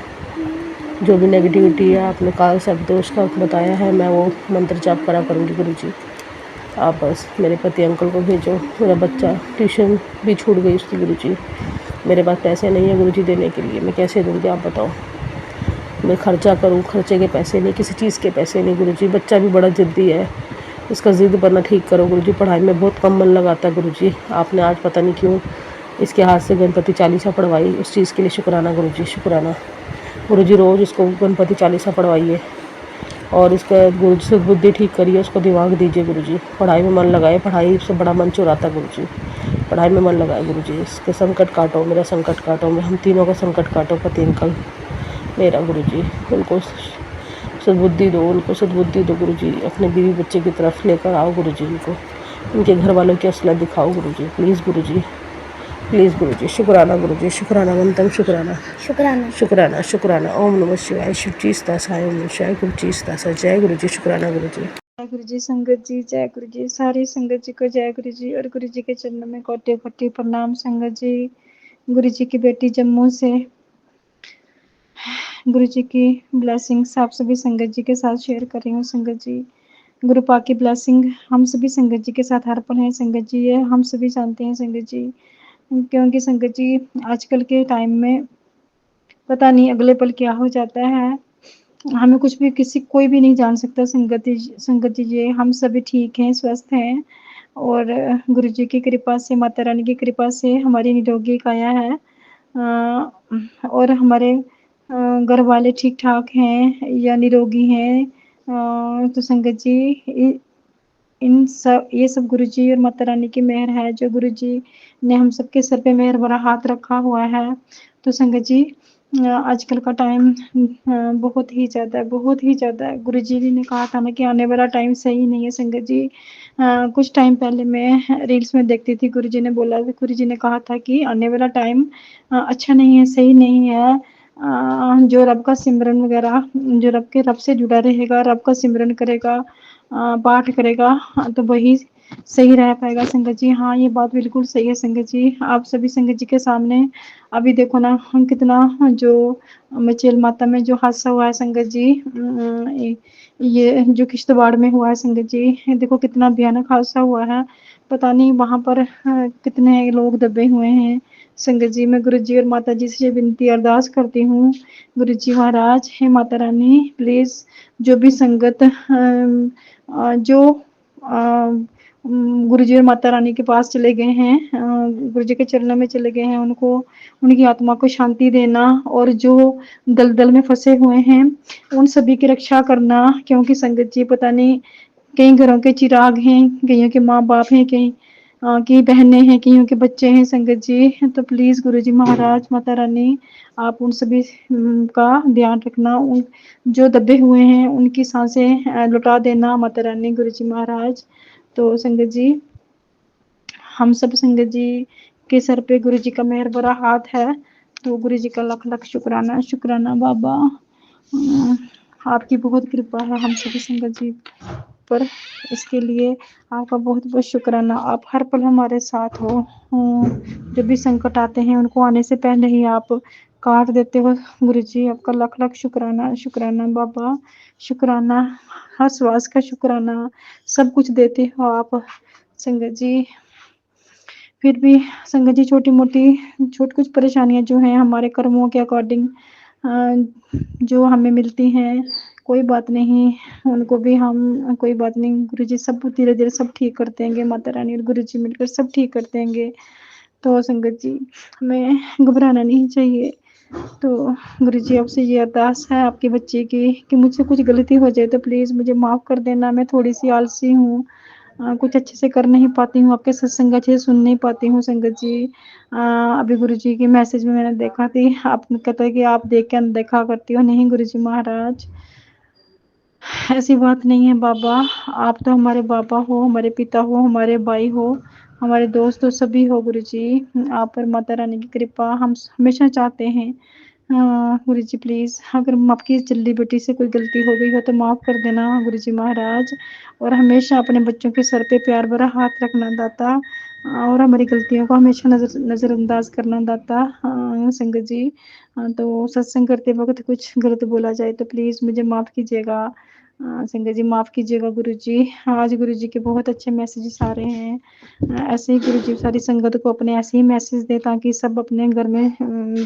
जो भी नेगेटिविटी है आपने काल सर्प दोष का बताया है, मैं वो मंत्र जाप करा करूँगी गुरुजी। आप बस मेरे पति अंकल को भेजो। मेरा बच्चा ट्यूशन भी छूट गई उसकी गुरुजी, मेरे पास पैसे नहीं है गुरुजी देने के लिए, मैं कैसे दूँगी आप बताओ। मैं खर्चा करूँ, खर्चे के पैसे नहीं, किसी चीज़ के पैसे नहीं गुरुजी। बच्चा भी बड़ा ज़िद्दी है, इसका ज़िद बनना ठीक करो गुरुजी। पढ़ाई में बहुत कम मन लगाता है गुरुजी, आपने आज पता नहीं क्यों इसके हाथ से गणपति चालीसा पढ़वाई, उस चीज़ के लिए शुक्राना गुरुजी, शुक्राना गुरुजी। रोज़ इसको गणपति चालीसा पढ़वाइए और इसका गुरुजी से बुद्धि ठीक करिए, उसको दिमाग दीजिए गुरुजी, पढ़ाई में मन लगाए। पढ़ाई से बड़ा मन चुराता गुरुजी, पढ़ाई में मन लगाए गुरुजी। इसके संकट काटो, मेरा संकट काटो, हम तीनों का संकट काटो पति अंकल मेरा गुरुजी। उनको सद्बुद्धि दो, उनको सद्बुद्धि दो गुरुजी। अपने बीवी बच्चे की तरफ लेकर आओ गुरुजी, उनको उनके घर वालों की असलियत दिखाओ गुरुजी, प्लीज़ गुरुजी, प्लीज़ गुरुजी। शुक्राना गुरुजी, शुक्राना, अनंतम शुक्राना, शुक्राना। शुक्राना, शुक्राना। ओम नमः शिवाय, शिव जी दासाय, ओम नमः शिवाय, गुरु जी दासा। जय गुरुजी, शुक्राना गुरुजी। जय गुरु जी, संगत जी, जय गुरु जी, सारी संगत जी को जय गुरु जी। और गुरु जी के चरणों में कोटि कोटि प्रणाम संगत जी। गुरु जी की बेटी जम्मू से गुरु जी की ब्लेसिंग्स आप सभी संगत जी के साथ शेयर कर रही हूँ संगत जी। गुरु पाक की ब्लेसिंग हम सभी संगत जी के साथ हर पल है संगत जी, ये हम सभी जानते हैं संगत जी। क्योंकि संगत जी आजकल के टाइम में पता नहीं अगले पल क्या हो जाता है, हमें कुछ भी किसी कोई भी नहीं जान सकता संगत जी। हम सभी ठीक हैं, स्वस्थ हैं, और गुरु जी की कृपा से, माता रानी की कृपा से हमारी निरोगी काया है, और हमारे घर वाले ठीक ठाक हैं या निरोगी हैं। तो संगत जी इन सब ये सब गुरु जी और माता रानी की मेहर है, जो गुरु जी ने हम सबके सर पे मेहर भरा हाथ रखा हुआ है। तो संगत जी आजकल का टाइम बहुत ही ज़्यादा गुरु जी ने कहा था ना कि आने वाला टाइम सही नहीं है संगत जी। कुछ टाइम पहले मैं रील्स में देखती थी, गुरु जी ने बोला, गुरु जी ने कहा था कि आने वाला टाइम अच्छा नहीं है, सही नहीं है। जो रब का सिमरन वगैरह, जो रब से जुड़ा रहेगा, रब का सिमरन करेगा, पाठ करेगा, तो वही सही रह पाएगा संगत जी। हाँ, ये बात बिल्कुल सही है संगत जी। आप सभी संगत जी के सामने अभी देखो ना कितना जो मचेल माता में जो हादसा हुआ है संगत जी, ये जो किश्तवाड़ में हुआ है संगत जी, देखो कितना भयानक हादसा हुआ है। पता नहीं वहाँ पर कितने लोग दबे हुए हैं संगत जी। मैं गुरु जी और माता जी से विनती अरदास करती हूँ, गुरु जी महाराज, हे माता रानी, प्लीज़ जो भी संगत जो गुरु जी और माता रानी के पास चले गए हैं, गुरु जी के चरणों में चले गए हैं, उनको उनकी आत्मा को शांति देना, और जो दलदल में फंसे हुए हैं उन सभी की रक्षा करना। क्योंकि संगत जी पता नहीं कई घरों के चिराग हैं, कईयों के माँ बाप हैं, कई की बहनें हैं, कईयों के बच्चे हैं संगत जी। तो प्लीज़ गुरु जी महाराज, माता रानी, आप उन सभी का ध्यान रखना, उन जो दबे हुए हैं उनकी सांसें लौटा देना माता रानी, गुरु जी महाराज। तो संगत जी हम सब संगत जी के सर पे गुरु जी का मेहर भरा हाथ है, तो गुरु जी का लख लख शुक्राना, शुक्राना बाबा। आपकी बहुत कृपा है हम सभी संगत जी पर, इसके लिए आपका बहुत बहुत शुक्राना। आप हर पल हमारे साथ हो, जो भी संकट आते हैं उनको आने से पहले ही आप काट देते हो गुरुजी, आपका लाख लाख शुक्राना, शुक्राना बाबा, शुक्राना, हर श्वास का शुक्राना, सब कुछ देते हो आप संगत जी। फिर भी संगत जी छोटी-मोटी कुछ परेशानियाँ जो हैं हमारे कर्मों के अकॉर्डिंग जो हमें मिलती हैं, कोई बात नहीं, उनको भी हम कोई बात नहीं गुरुजी सब धीरे-धीरे सब ठीक कर देंगे, माता रानी और गुरुजी मिलकर सब ठीक कर देंगे। तो संगत जी हमें घबराना नहीं चाहिए। तो गुरुजी आपसे ये अरदास है आपके बच्चे की कि मुझसे कुछ गलती हो जाए तो प्लीज़ मुझे माफ़ कर देना, मैं थोड़ी-सी आलसी हूँ। कुछ अच्छे से कर नहीं पाती हूँ, आपके सत्संग अच्छे से सुन नहीं पाती हूँ संगत जी। अभी गुरुजी के मैसेज में मैंने देखा थी, आपने कहता है कि आप देख के अनदेखा करती हो। नहीं गुरुजी महाराज, ऐसी बात नहीं है बाबा, आप तो हमारे बाबा हो, हमारे पिता हो, हमारे भाई हो, हमारे दोस्त हो, सभी हो गुरुजी। आप पर माता रानी की कृपा हम हमेशा चाहते हैं। गुरुजी प्लीज़ अगर आपकी जल्दी बेटी से कोई गलती हो गई हो तो माफ़ कर देना गुरुजी महाराज, और हमेशा अपने बच्चों के सर पे प्यार भरा हाथ रखना दाता, और हमारी गलतियों को हमेशा नज़रअंदाज करना दाता संगत जी। तो सत्संग करते वक़्त कुछ गलत बोला जाए तो प्लीज़ मुझे माफ़ कीजिएगा। संगत जी माफ़ कीजिएगा गुरुजी। आज गुरुजी के बहुत अच्छे मैसेजेस आ रहे हैं। ऐसे ही गुरुजी सारी संगत को अपने ऐसे ही मैसेज दें ताकि सब अपने घर में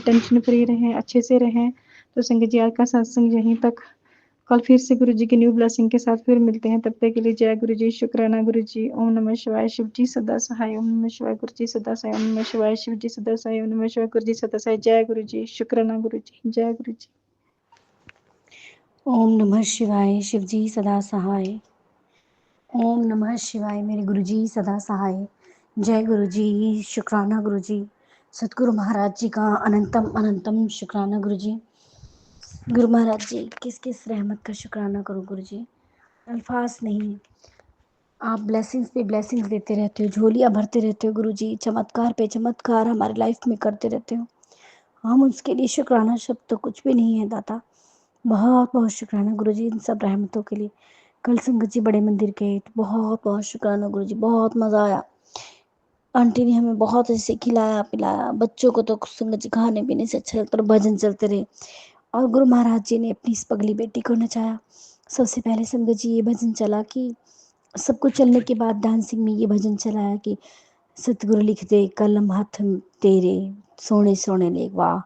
टेंशन फ्री रहें, अच्छे से रहें। तो संगत जी आज का सत्संग यहीं तक। कल फिर से गुरुजी की न्यू ब्लेसिंग के साथ फिर मिलते हैं। तब तक के लिए जय गुरुजी, शुक्राना गुरुजी। ओम नमः शिवाय, शिव जी सदा सहाय। ओम नमः शिवाय, गुरुजी सदा सहाय। ओम नमः शिवाय, शिव जी सदा सहाय। ओम नमः शिवाय, गुरुजी सदा सहाय। जय गुरुजी, शुक्राना गुरुजी, जय गुरुजी। ओम नमः शिवाय, शिवजी सदा सहाय। ओम नमः शिवाय, मेरे गुरुजी सदा सहाय। जय गुरुजी, शुक्राना गुरुजी। सतगुरु महाराज जी का अनंतम अनंतम शुक्राना गुरुजी। गुरु महाराज जी किस किस रहमत का शुक्राना करूं गुरुजी, अल्फाज नहीं है। आप ब्लेसिंग्स पे ब्लेसिंग्स देते रहते हो, झोलियां भरते रहते हो गुरुजी, चमत्कार पे चमत्कार हमारी लाइफ में करते रहते हो। हम उसके लिए शुक्राना शब्द तो कुछ भी नहीं है दाता। बहुत बहुत शुक्राना गुरुजी इन सब रहमतों के लिए। कल संगत जी बड़े मंदिर गए तो बहुत बहुत शुक्राना गुरुजी, बहुत मज़ा आया। आंटी ने हमें बहुत ऐसे खिलाया पिलाया, बच्चों को तो संगत जी खाने पीने से अच्छा लगता, भजन चलते रहे। और गुरु महाराज जी ने अपनी इस पगली बेटी को नचाया। सबसे पहले संगत जी ये भजन चला कि सब कुछ चलने के बाद डांसिंग में ये भजन चलाया कि सतगुरु लिख दे कलम हाथ तेरे, सोने सोने ले। वाह,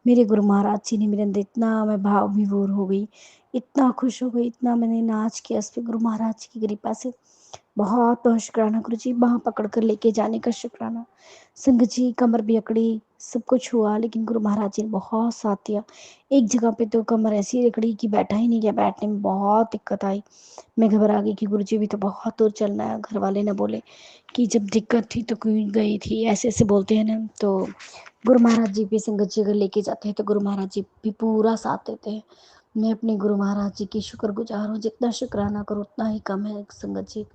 मेरे गुरु महाराज जी ने मेरे अंदर इतना, मैं भाव विभोर हो गई, इतना खुश हो गई, इतना मैंने नाच किया उस पर गुरु महाराज जी की कृपा से। बहुत बहुत शुक्राना गुरु जी, बाँह पकड़ कर लेके जाने का शुक्राना। संगत जी कमर भी अकड़ी, सब कुछ हुआ, लेकिन गुरु महाराज जी ने बहुत साथ दिया। एक जगह पे तो कमर ऐसी अकड़ी कि बैठा ही नहीं गया, बैठने में बहुत दिक्कत आई। मैं घबरा गई कि गुरु जी भी तो बहुत दूर चलना है। घर वाले ने बोले कि जब दिक्कत थी तो क्यों गई थी, ऐसे ऐसे बोलते हैं ना। तो गुरु महाराज जी भी संगत जी अगर लेके जाते हैं तो गुरु महाराज जी भी पूरा साथ देते हैं। मैं अपने गुरु महाराज जी की शुक्रगुजार हूँ, जितना शुक्राना करूँ उतना ही कम है संगत जी।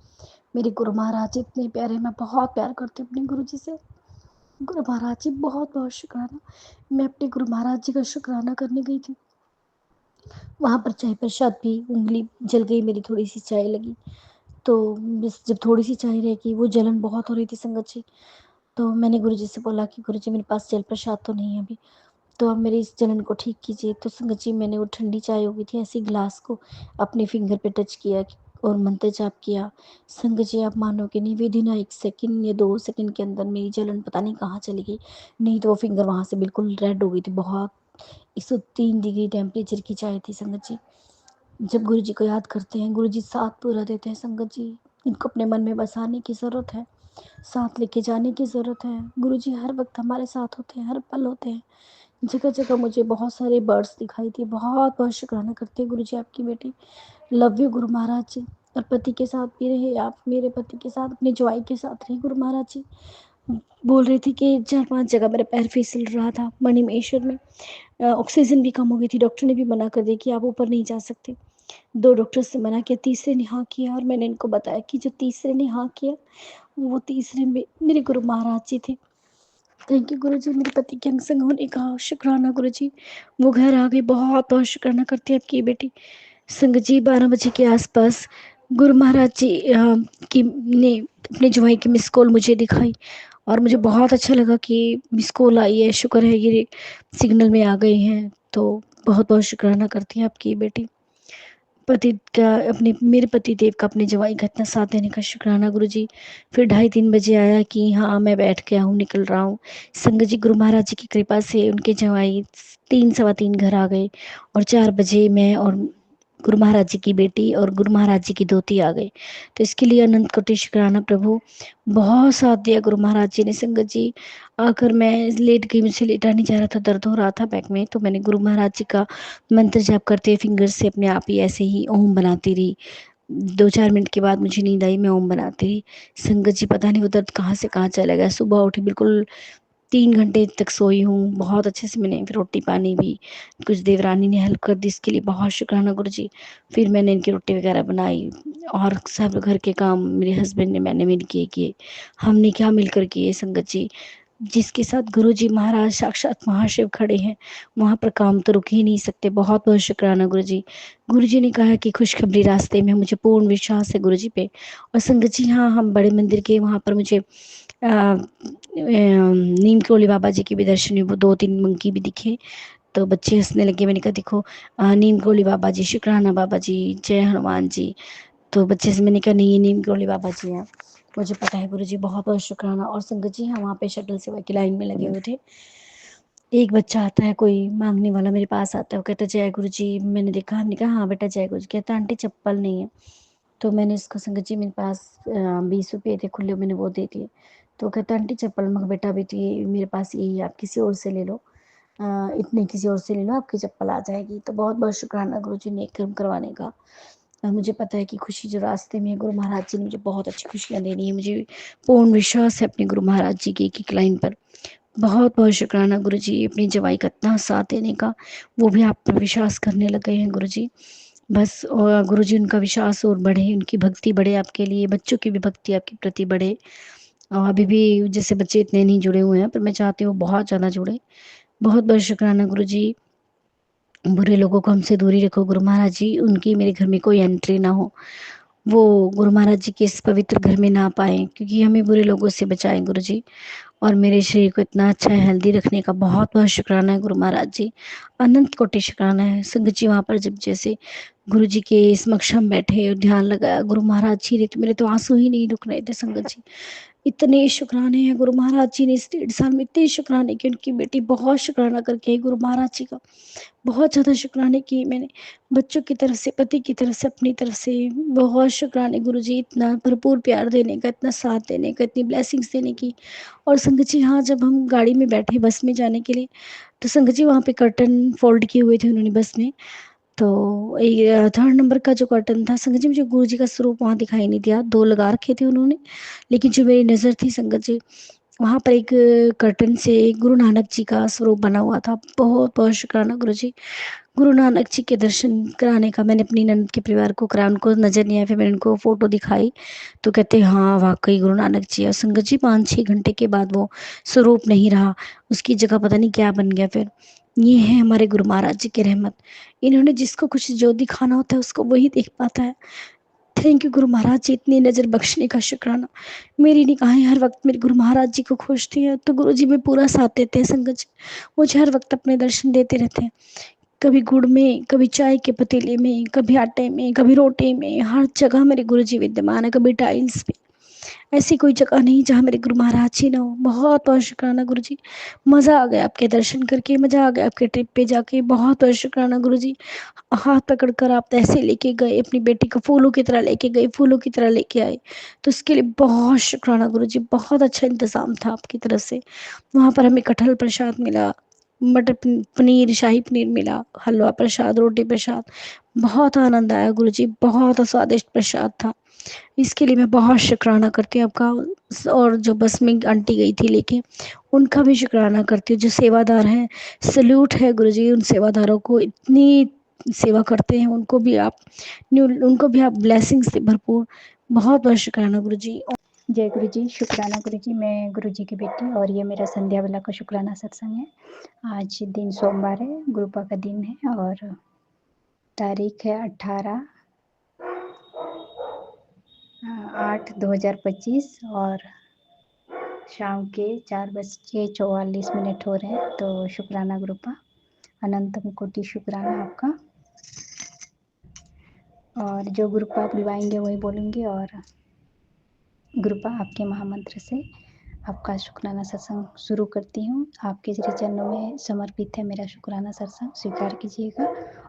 मेरे गुरु महाराज जी इतने प्यारे, मैं बहुत प्यार करती हूँ अपने गुरु जी से। गुरु महाराज जी बहुत बहुत शुक्राना। मैं अपने गुरु महाराज जी का शुक्राना करने गई थी, वहाँ पर चाय प्रसाद भी, उंगली जल गई मेरी, थोड़ी सी चाय लगी तो बस, जब थोड़ी सी चाय रह गई वो जलन बहुत हो रही थी संगत जी। तो मैंने गुरु जी से बोला कि गुरु जी मेरे पास जल प्रसाद तो नहीं है अभी, तो आप मेरी इस जलन को ठीक कीजिए। तो संगत जी मैंने वो ठंडी चाय हो गई थी, ऐसे ग्लास को अपने फिंगर पे टच किया और मंत्र जाप किया। संगत जी आप मानोगे नहीं, विद इन 1 सेकंड या 2 सेकंड के अंदर मेरी जलन पता नहीं कहाँ चली गई। नहीं तो वो फिंगर वहाँ से बिल्कुल रेड हो गई थी। बहुत 103 डिग्री टेम्परेचर की चाय थी संगत जी। जब गुरु जी को याद करते हैं, गुरु जी साथ पूरा देते हैं संगत जी। इनको अपने मन में बसाने की ज़रूरत है, साथ लेके जाने की ज़रूरत है। गुरु जी हर वक्त हमारे साथ होते हैं, हर पल होते हैं। जगह जगह मुझे बहुत सारे बर्ड्स दिखाई दिए। बहुत बहुत शुक्राना करते हैं गुरु जी आपकी बेटी। लव यू गुरु महाराज जी। और पति के साथ भी रहे आप, मेरे पति के साथ, अपने जवाई के साथ रहे गुरु महाराज जी। बोल रही थी कि 4-5 जगह मेरा पैर फिसल रहा था मणिमहेश्वर में, ऑक्सीजन भी कम हो गई थी। डॉक्टर ने भी मना कर दिया कि आप ऊपर नहीं जा सकते। 2 डॉक्टर से मना किया, तीसरे ने हाँ किया। और मैंने इनको बताया कि जो तीसरे ने हाँ किया वो तीसरे में मेरे गुरु महाराज जी थे। थैंक यू गुरु जी, मेरे पति के अंग संग होने का शुक्राना गुरु जी। वो घर आ गई, बहुत बहुत शुक्राना करती है आपकी बेटी। संगत जी 12 बजे के आसपास गुरु महाराज जी की ने अपने जवाई की मिस कॉल मुझे दिखाई, और मुझे बहुत अच्छा लगा कि मिस कॉल आई है, शुक्र है ये सिग्नल में आ गई हैं। तो बहुत बहुत शुक्राना करती हैं आपकी बेटी पति का, अपने मेरे पति देव का अपने जवाई का इतना साथ देने का शुक्राना गुरुजी। फिर 2:30-3 बजे आया कि हाँ मैं बैठ गया हूँ, निकल रहा हूँ। संगत जी गुरु महाराज जी की कृपा से उनके जवाई 3 सवा 3 घर आ गए और 4 बजे मैं और गुरु महाराज जी की बेटी और गुरु महाराज जी की धोती आ गई। तो इसके लिए अनंत कोटि शुक्राना प्रभु। बहुत साथ दिया गुरु महाराज जी ने। संगत जी आकर मैं लेट गई, मुझसे लेटा नहीं जा रहा था, दर्द हो रहा था बैक में। तो मैंने गुरु महाराज जी का मंत्र जाप करते फिंगर से अपने आप ही ऐसे ही ओम बनाती रही। 2-4 मिनट के बाद मुझे नींद आई, मैं ओम बनाती रही। संगत जी पता नहीं वो दर्द कहाँ से कहाँ चला गया। सुबह उठी बिल्कुल 3 घंटे तक सोई हूँ, बहुत अच्छे से मैंने फिर रोटी पानी भी कुछ देवरानी ने हेल्प कर दी, इसके लिए बहुत शुक्राना गुरु जी। फिर मैंने इनकी रोटी वगैरह बनाई और सब घर के काम मेरे हस्बैंड ने मैंने मिल के किए, हमने क्या मिलकर किए संगत जी। जिसके साथ गुरु जी महाराज साक्षात महाशिव खड़े हैं वहाँ पर काम तो रुक ही नहीं सकते। बहुत बहुत शुक्राना गुरु जी। गुरु जी ने कहा कि खुशखबरी रास्ते में, मुझे पूर्ण विश्वास है गुरु जी पे। और संगत जी हाँ, हम बड़े मंदिर के वहाँ पर मुझे नीम करोली बाबा जी के भी दर्शन हुए, वो 2-3 मंकी भी दिखे। तो बच्चे हंसने लगे, मैंने कहा देखो नीम करोली बाबा जी, शुक्राना बाबा जी, जय हनुमान जी। तो बच्चे से मैंने कहा नहीं ये नीम करोली बाबा जी हैं, मुझे पता है गुरु जी, बहुत बहुत शुक्राना। और संगत जी हाँ, वहाँ पे शटल सेवा की लाइन में लगे हुए थे। एक बच्चा आता है कोई मांगने वाला, मेरे पास आता है, वो कहता है जय गुरु जी। मैंने देखा, हमने कहा हाँ बेटा जय गुरु जी। कहता आंटी चप्पल नहीं है। तो मैंने इसको, संगत जी मेरे पास 20 रुपये थे खुले, मैंने वो दे दिए। तो कहता आंटी चप्पल। मगर बेटा बेटी ये मेरे पास यही है, आप किसी और से ले लो, इतने किसी और से ले लो, आपकी चप्पल आ जाएगी। तो बहुत बहुत शुक्राना गुरु जी नेक कर्म करवाने का। और मुझे पता है कि खुशी जो रास्ते में है, गुरु महाराज जी ने मुझे बहुत अच्छी खुशियाँ देनी है। मुझे पूर्ण विश्वास है अपने गुरु महाराज जी की एक एक लाइन पर। बहुत बहुत शुक्राना गुरु जी अपनी जवाई का इतना साथ देने का। वो भी आप पर विश्वास करने लग गए हैं गुरु जी। बस और गुरु जी उनका विश्वास और बढ़े, उनकी भक्ति बढ़े आपके लिए, बच्चों की भी भक्ति आपके प्रति बढ़े। और अभी भी जैसे बच्चे इतने नहीं जुड़े हुए हैं, पर मैं चाहती हूँ बहुत ज़्यादा जुड़े। बहुत बहुत शुक्राना गुरु जी। बुरे लोगों को हमसे दूरी रखो गुरु महाराज जी, उनकी मेरे घर में कोई एंट्री ना हो, वो गुरु महाराज जी के इस पवित्र घर में ना पाए, क्योंकि हमें बुरे लोगों से बचाएं गुरु जी। और मेरे शरीर को इतना अच्छा हेल्दी रखने का बहुत बहुत शुक्राना है गुरु महाराज जी। अनंत कोटि शुक्राना है संगत जी। वहाँ पर जब जैसे गुरु जी के समक्ष हम बैठे और ध्यान लगाया, गुरु महाराज जी ने, तो मेरे तो आंसू ही नहीं रुक रहे थे संगत जी। इतने शुक्राने हैं गुरु महाराज जी ने इस 1.5 साल में, इतने शुक्राने कि उनकी बेटी बहुत शुक्राना करके आई गुरु महाराज जी का। बहुत ज़्यादा शुक्राने किए मैंने, बच्चों की तरफ से, पति की तरफ से, अपनी तरफ से। बहुत शुक्राने गुरु जी, इतना भरपूर प्यार देने का, इतना साथ देने का, इतनी ब्लेसिंग्स देने की। और संगत जी हाँ, जब हम गाड़ी में बैठे बस में जाने के लिए, तो संगत जी वहाँ पे कर्टन फोल्ड किए हुए थे उन्होंने बस में। तो 3rd नंबर का जो कर्टन था संगत जी, मुझे गुरु जी का स्वरूप वहाँ दिखाई नहीं दिया, 2 लगा रखे थे उन्होंने, लेकिन जो मेरी नज़र थी संगत जी, वहाँ पर एक कर्टन से गुरु नानक जी का स्वरूप बना हुआ था। बहुत बहुत शुक्राना गुरु जी। गुरु नानक जी के दर्शन कराने का मैंने अपनी ननद के परिवार को कराया, उनको नज़र नहीं आया, फिर मैंने उनको फ़ोटो दिखाई, तो कहते हाँ वाकई गुरु नानक जी। और संगत जी 5-6 घंटे के बाद वो स्वरूप नहीं रहा, उसकी जगह पता नहीं क्या बन गया। फिर ये है हमारे गुरु महाराज जी की रहमत, इन्होंने जिसको कुछ जो दिखाना होता है उसको वही देख पाता है। थैंक यू गुरु महाराज जी, इतनी नज़र बख्शने का शुक्राना। मेरी निगाहें हर वक्त मेरे गुरु महाराज जी को खोजती हैं, तो गुरु जी में पूरा साथ देते हैं संगत जी, मुझे हर वक्त अपने दर्शन देते रहते हैं। कभी गुड़ में, कभी चाय के पतीले में, कभी आटे में, कभी रोटी में, हर जगह मेरे गुरु जी विद्यमान है। कभी टाइल्स पे, ऐसी कोई जगह नहीं जहाँ मेरे गुरु महाराज जी ना हो। बहुत बहुत शुक्राना गुरु जी। मज़ा आ गया आपके दर्शन करके, मज़ा आ गया आपके ट्रिप पे जाके। बहुत बहुत शुक्राना गुरु जी। हाथ पकड़ कर आप ऐसे लेके गए, अपनी बेटी को फूलों की तरह लेके गए, फूलों की तरह लेके आए, तो उसके लिए बहुत शुक्राना गुरु जी। बहुत अच्छा इंतज़ाम था आपकी तरफ से। वहाँ पर हमें कटहल प्रसाद मिला, मटर पनीर, शाही पनीर मिला, हलवा प्रसाद, रोटी प्रसाद। बहुत आनंद आया गुरु जी, बहुत स्वादिष्ट प्रसाद था। इसके लिए मैं बहुत शुक्राना करती हूँ आपका। और जो बस में आंटी गई थी लेके, उनका भी शुक्राना करती हूँ। जो सेवादार हैं, सल्यूट है गुरु जी उन सेवादारों को, इतनी सेवा करते हैं, उनको भी आप ब्लेसिंग्स से भरपूर। बहुत बहुत शुक्राना गुरु जी। जय गुरु जी, शुक्राना गुरु जी। मैं गुरु जी की बेटी और ये मेरा संध्या वाला का शुक्राना सत्संग है। आज दिन सोमवार है, गुरुपा का दिन है और तारीख है 18/8/2025 और शाम के 4:44 हो रहे हैं। तो शुक्राना ग्रुपा, अनंतम कोटि शुक्राना आपका। और जो ग्रुपा आप बुलवाएंगे वही बोलूँगी, और ग्रुपा आपके महामंत्र से आपका शुक्राना सत्संग शुरू करती हूँ। आपके श्री चरणों में समर्पित है मेरा शुक्राना सत्संग, स्वीकार कीजिएगा।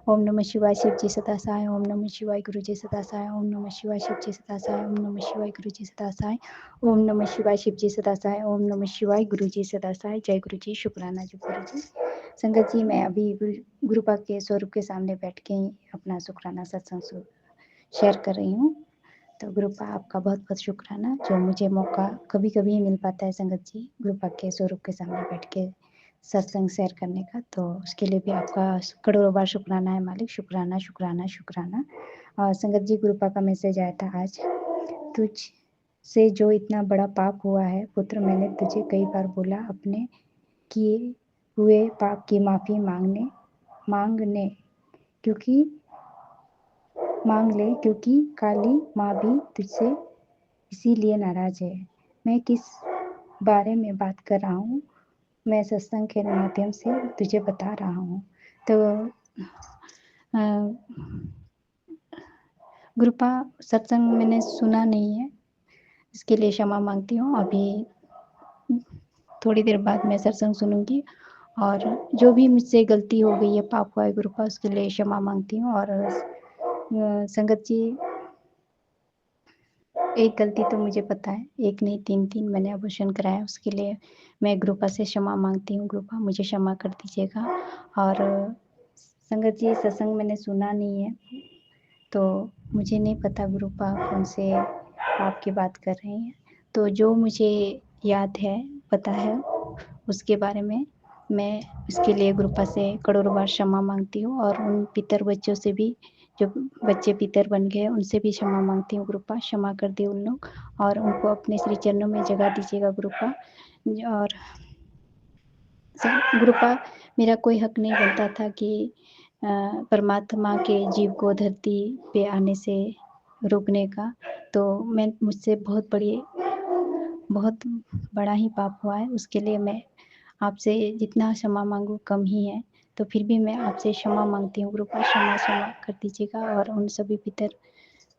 ओम नमः शिवाय, शिव जी सदा सहाय। ओम नमः शिवाय, गुरु जी सदा सहाय। ओम नमः शिवाय, शिव जी सदा सहाय। ओम नमः शिवाय, गुरु जी सदा सहाय। ओम नमः शिवाय, शिव जी सदा सहाय। ओम नमः शिवाय, गुरु जी सदा सहाय। जय गुरु जी, शुक्राना जी गुरु जी। संगत जी, मैं अभी गुरुपा के स्वरूप के सामने बैठ के ही अपना शुक्राना सत्संग शेयर कर रही हूँ। तो गुरुपा आपका बहुत बहुत शुक्राना, जो मुझे मौका कभी कभी ही मिल पाता है संगत जी गुरुपा के स्वरूप के सामने बैठ के सत्संग शेयर करने का। तो उसके लिए भी आपका करोड़ों बार शुक्राना है मालिक। शुक्राना शुक्राना शुक्राना। और संगत जी, गुरुपा का मैसेज आया था आज, तुझ से जो इतना बड़ा पाप हुआ है पुत्र, मैंने तुझे कई बार बोला अपने किए हुए पाप की माफ़ी मांगने क्योंकि मांग ले, क्योंकि काली माँ भी तुझसे इसीलिए नाराज है। मैं किस बारे में बात कर रहा हूँ, मैं सत्संग के माध्यम से तुझे बता रहा हूँ। तो गुरुपा, सत्संग मैंने सुना नहीं है, इसके लिए क्षमा मांगती हूँ। अभी थोड़ी देर बाद मैं सत्संग सुनूंगी, और जो भी मुझसे गलती हो गई है, पाप हुआ है गुरुपा, उसके लिए क्षमा मांगती हूँ। और संगत जी, एक गलती तो मुझे पता है, एक नहीं तीन मैंने अबॉर्शन कराया, उसके लिए मैं गुरुपा से क्षमा मांगती हूँ। गुरुपा मुझे क्षमा कर दीजिएगा। और संगत जी, सत्संग मैंने सुना नहीं है, तो मुझे नहीं पता गुरुपा कौन से पाप की बात कर रही हैं। तो जो मुझे याद है, पता है, उसके बारे में मैं इसके लिए गुरुपा से करोड़ों बार क्षमा मांगती हूँ। और उन पितर बच्चों से भी, जो बच्चे पितर बन गए, उनसे भी क्षमा मांगती हूँ। गुरुपा क्षमा कर दिए उन लोग, और उनको अपने श्री चरणों में जगह दीजिएगा गुरुपा। और गुरुपा, मेरा कोई हक नहीं बनता था कि परमात्मा के जीव को धरती पे आने से रोकने का। तो मैं मुझसे बहुत बड़ा ही पाप हुआ है, उसके लिए मैं आपसे जितना क्षमा मांगू कम ही है। तो फिर भी मैं आपसे क्षमा मांगती हूँ गुरुपा, क्षमा कर दीजिएगा। और उन सभी पितर,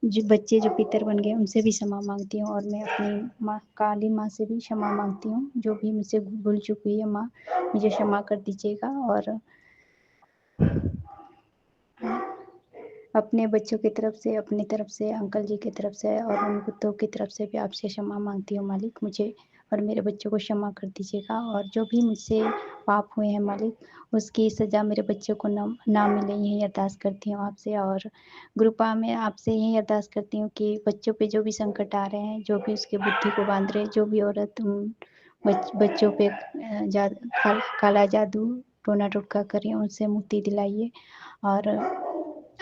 जो बच्चे जो पितर बन गए, उनसे भी क्षमा मांगती हूँ। और मैं अपनी माँ काली माँ से भी क्षमा मांगती हूँ, जो भी मुझसे भूल चुकी है माँ, मुझे क्षमा कर दीजिएगा। और अपने बच्चों की तरफ से, अपनी तरफ से, अंकल जी की तरफ से, और उन कुत्तों की तरफ से भी आपसे क्षमा मांगती हूँ मालिक। मुझे और मेरे बच्चों को क्षमा कर दीजिएगा। और जो भी मुझसे पाप हुए हैं मालिक, उसकी सज़ा मेरे बच्चों को ना मिले, यही अरदास करती हूँ आपसे। और गुरुपा, मैं आपसे यही अरदास करती हूँ कि बच्चों पे जो भी संकट आ रहे हैं, जो भी उसके बुद्धि को बांध रहे हैं, जो भी औरत उन बच्चों पे काला जादू टोना टोटका करें, उनसे मुक्ति दिलाइए। और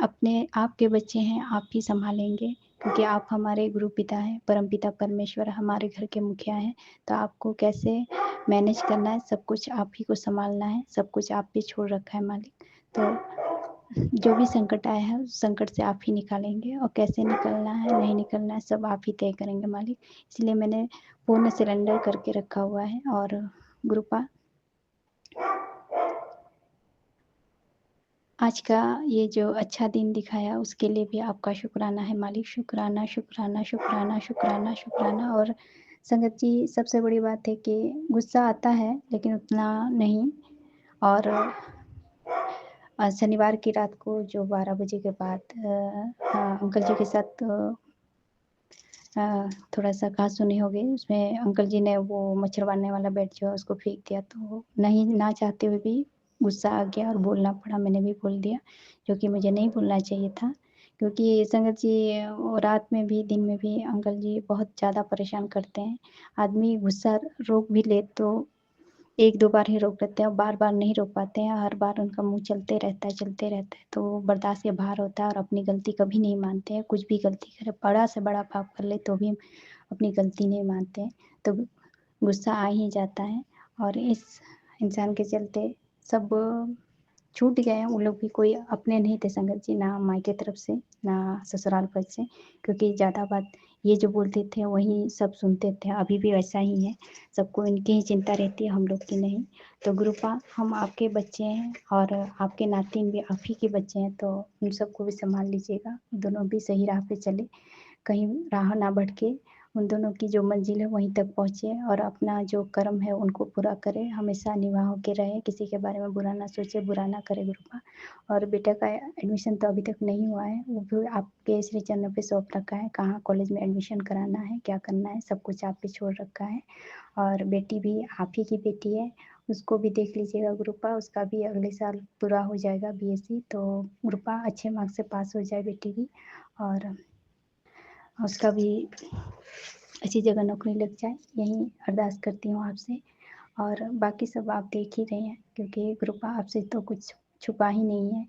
अपने आपके बच्चे हैं, आप ही संभालेंगे, क्योंकि आप हमारे गुरु पिता हैं, परम पिता परमेश्वर हमारे घर के मुखिया हैं। तो आपको कैसे मैनेज करना है, सब कुछ आप ही को संभालना है, सब कुछ आप पे छोड़ रखा है मालिक। तो जो भी संकट आया है, उस संकट से आप ही निकालेंगे, और कैसे निकलना है, नहीं निकलना है, सब आप ही तय करेंगे मालिक। इसलिए मैंने पूर्ण सरेंडर करके रखा हुआ है। और गुरुपा, आज का ये जो अच्छा दिन दिखाया, उसके लिए भी आपका शुक्राना है मालिक। शुक्राना शुक्राना शुक्राना शुक्राना शुक्राना। और संगत जी, सबसे बड़ी बात है कि गुस्सा आता है, लेकिन उतना नहीं। और शनिवार की रात को जो 12 बजे के बाद अंकल जी के साथ थोड़ा सा कहा-सुनी हो गई। उसमें अंकल जी ने वो मच्छर मारने वाला बेट जो है उसको फेंक दिया, तो नहीं, ना चाहते हुए भी गुस्सा आ गया और बोलना पड़ा। मैंने भी बोल दिया, जो कि मुझे नहीं बोलना चाहिए था, क्योंकि संगत जी, वो रात में भी दिन में भी अंकल जी बहुत ज़्यादा परेशान करते हैं। आदमी गुस्सा रोक भी ले तो 1-2 बार ही रोक लेते हैं, और बार-बार नहीं रोक पाते हैं, हर बार उनका मुँह चलते रहता है, तो वो बर्दाश्त के बाहर होता है, और अपनी गलती कभी नहीं मानते हैं। कुछ भी गलती करे, बड़ा से बड़ा पाप कर ले, तो भी अपनी गलती नहीं मानते हैं, तो गुस्सा आ ही जाता है। और इस इंसान के चलते सब छूट गए हैं। उन लोग भी कोई अपने नहीं थे संगत जी, ना मायके तरफ से, ना ससुराल पक्ष से, क्योंकि ज़्यादा बात ये जो बोलते थे वही सब सुनते थे, अभी भी वैसा ही है, सबको इनकी ही चिंता रहती है, हम लोग की नहीं। तो गुरुपा हम आपके बच्चे हैं और आपके नातिन भी आप ही के बच्चे हैं, तो उन सबको भी संभाल लीजिएगा, दोनों भी सही राह पे चले, कहीं राह ना भटके, उन दोनों की जो मंजिल है वहीं तक पहुँचे और अपना जो कर्म है उनको पूरा करे, हमेशा निभाए होके रहे, किसी के बारे में बुरा ना सोचे, बुरा ना करे गुरुपा। और बेटा का एडमिशन तो अभी तक नहीं हुआ है, वो भी आपके श्री चरणों पे सौंप रखा है, कहाँ कॉलेज में एडमिशन कराना है, क्या करना है, सब कुछ आप पे छोड़ रखा है। और बेटी भी आप ही की बेटी है, उसको भी देख लीजिएगा गुरुपा, उसका भी अगले साल पूरा हो जाएगा बीएससी, तो गुरुपा अच्छे मार्क्स से पास हो जाए बेटी भी, और उसका भी अच्छी जगह नौकरी लग जाए, यही अरदास करती हूँ आपसे। और बाकी सब आप देख ही रहे हैं, क्योंकि गुरुपा आपसे तो कुछ छुपा ही नहीं है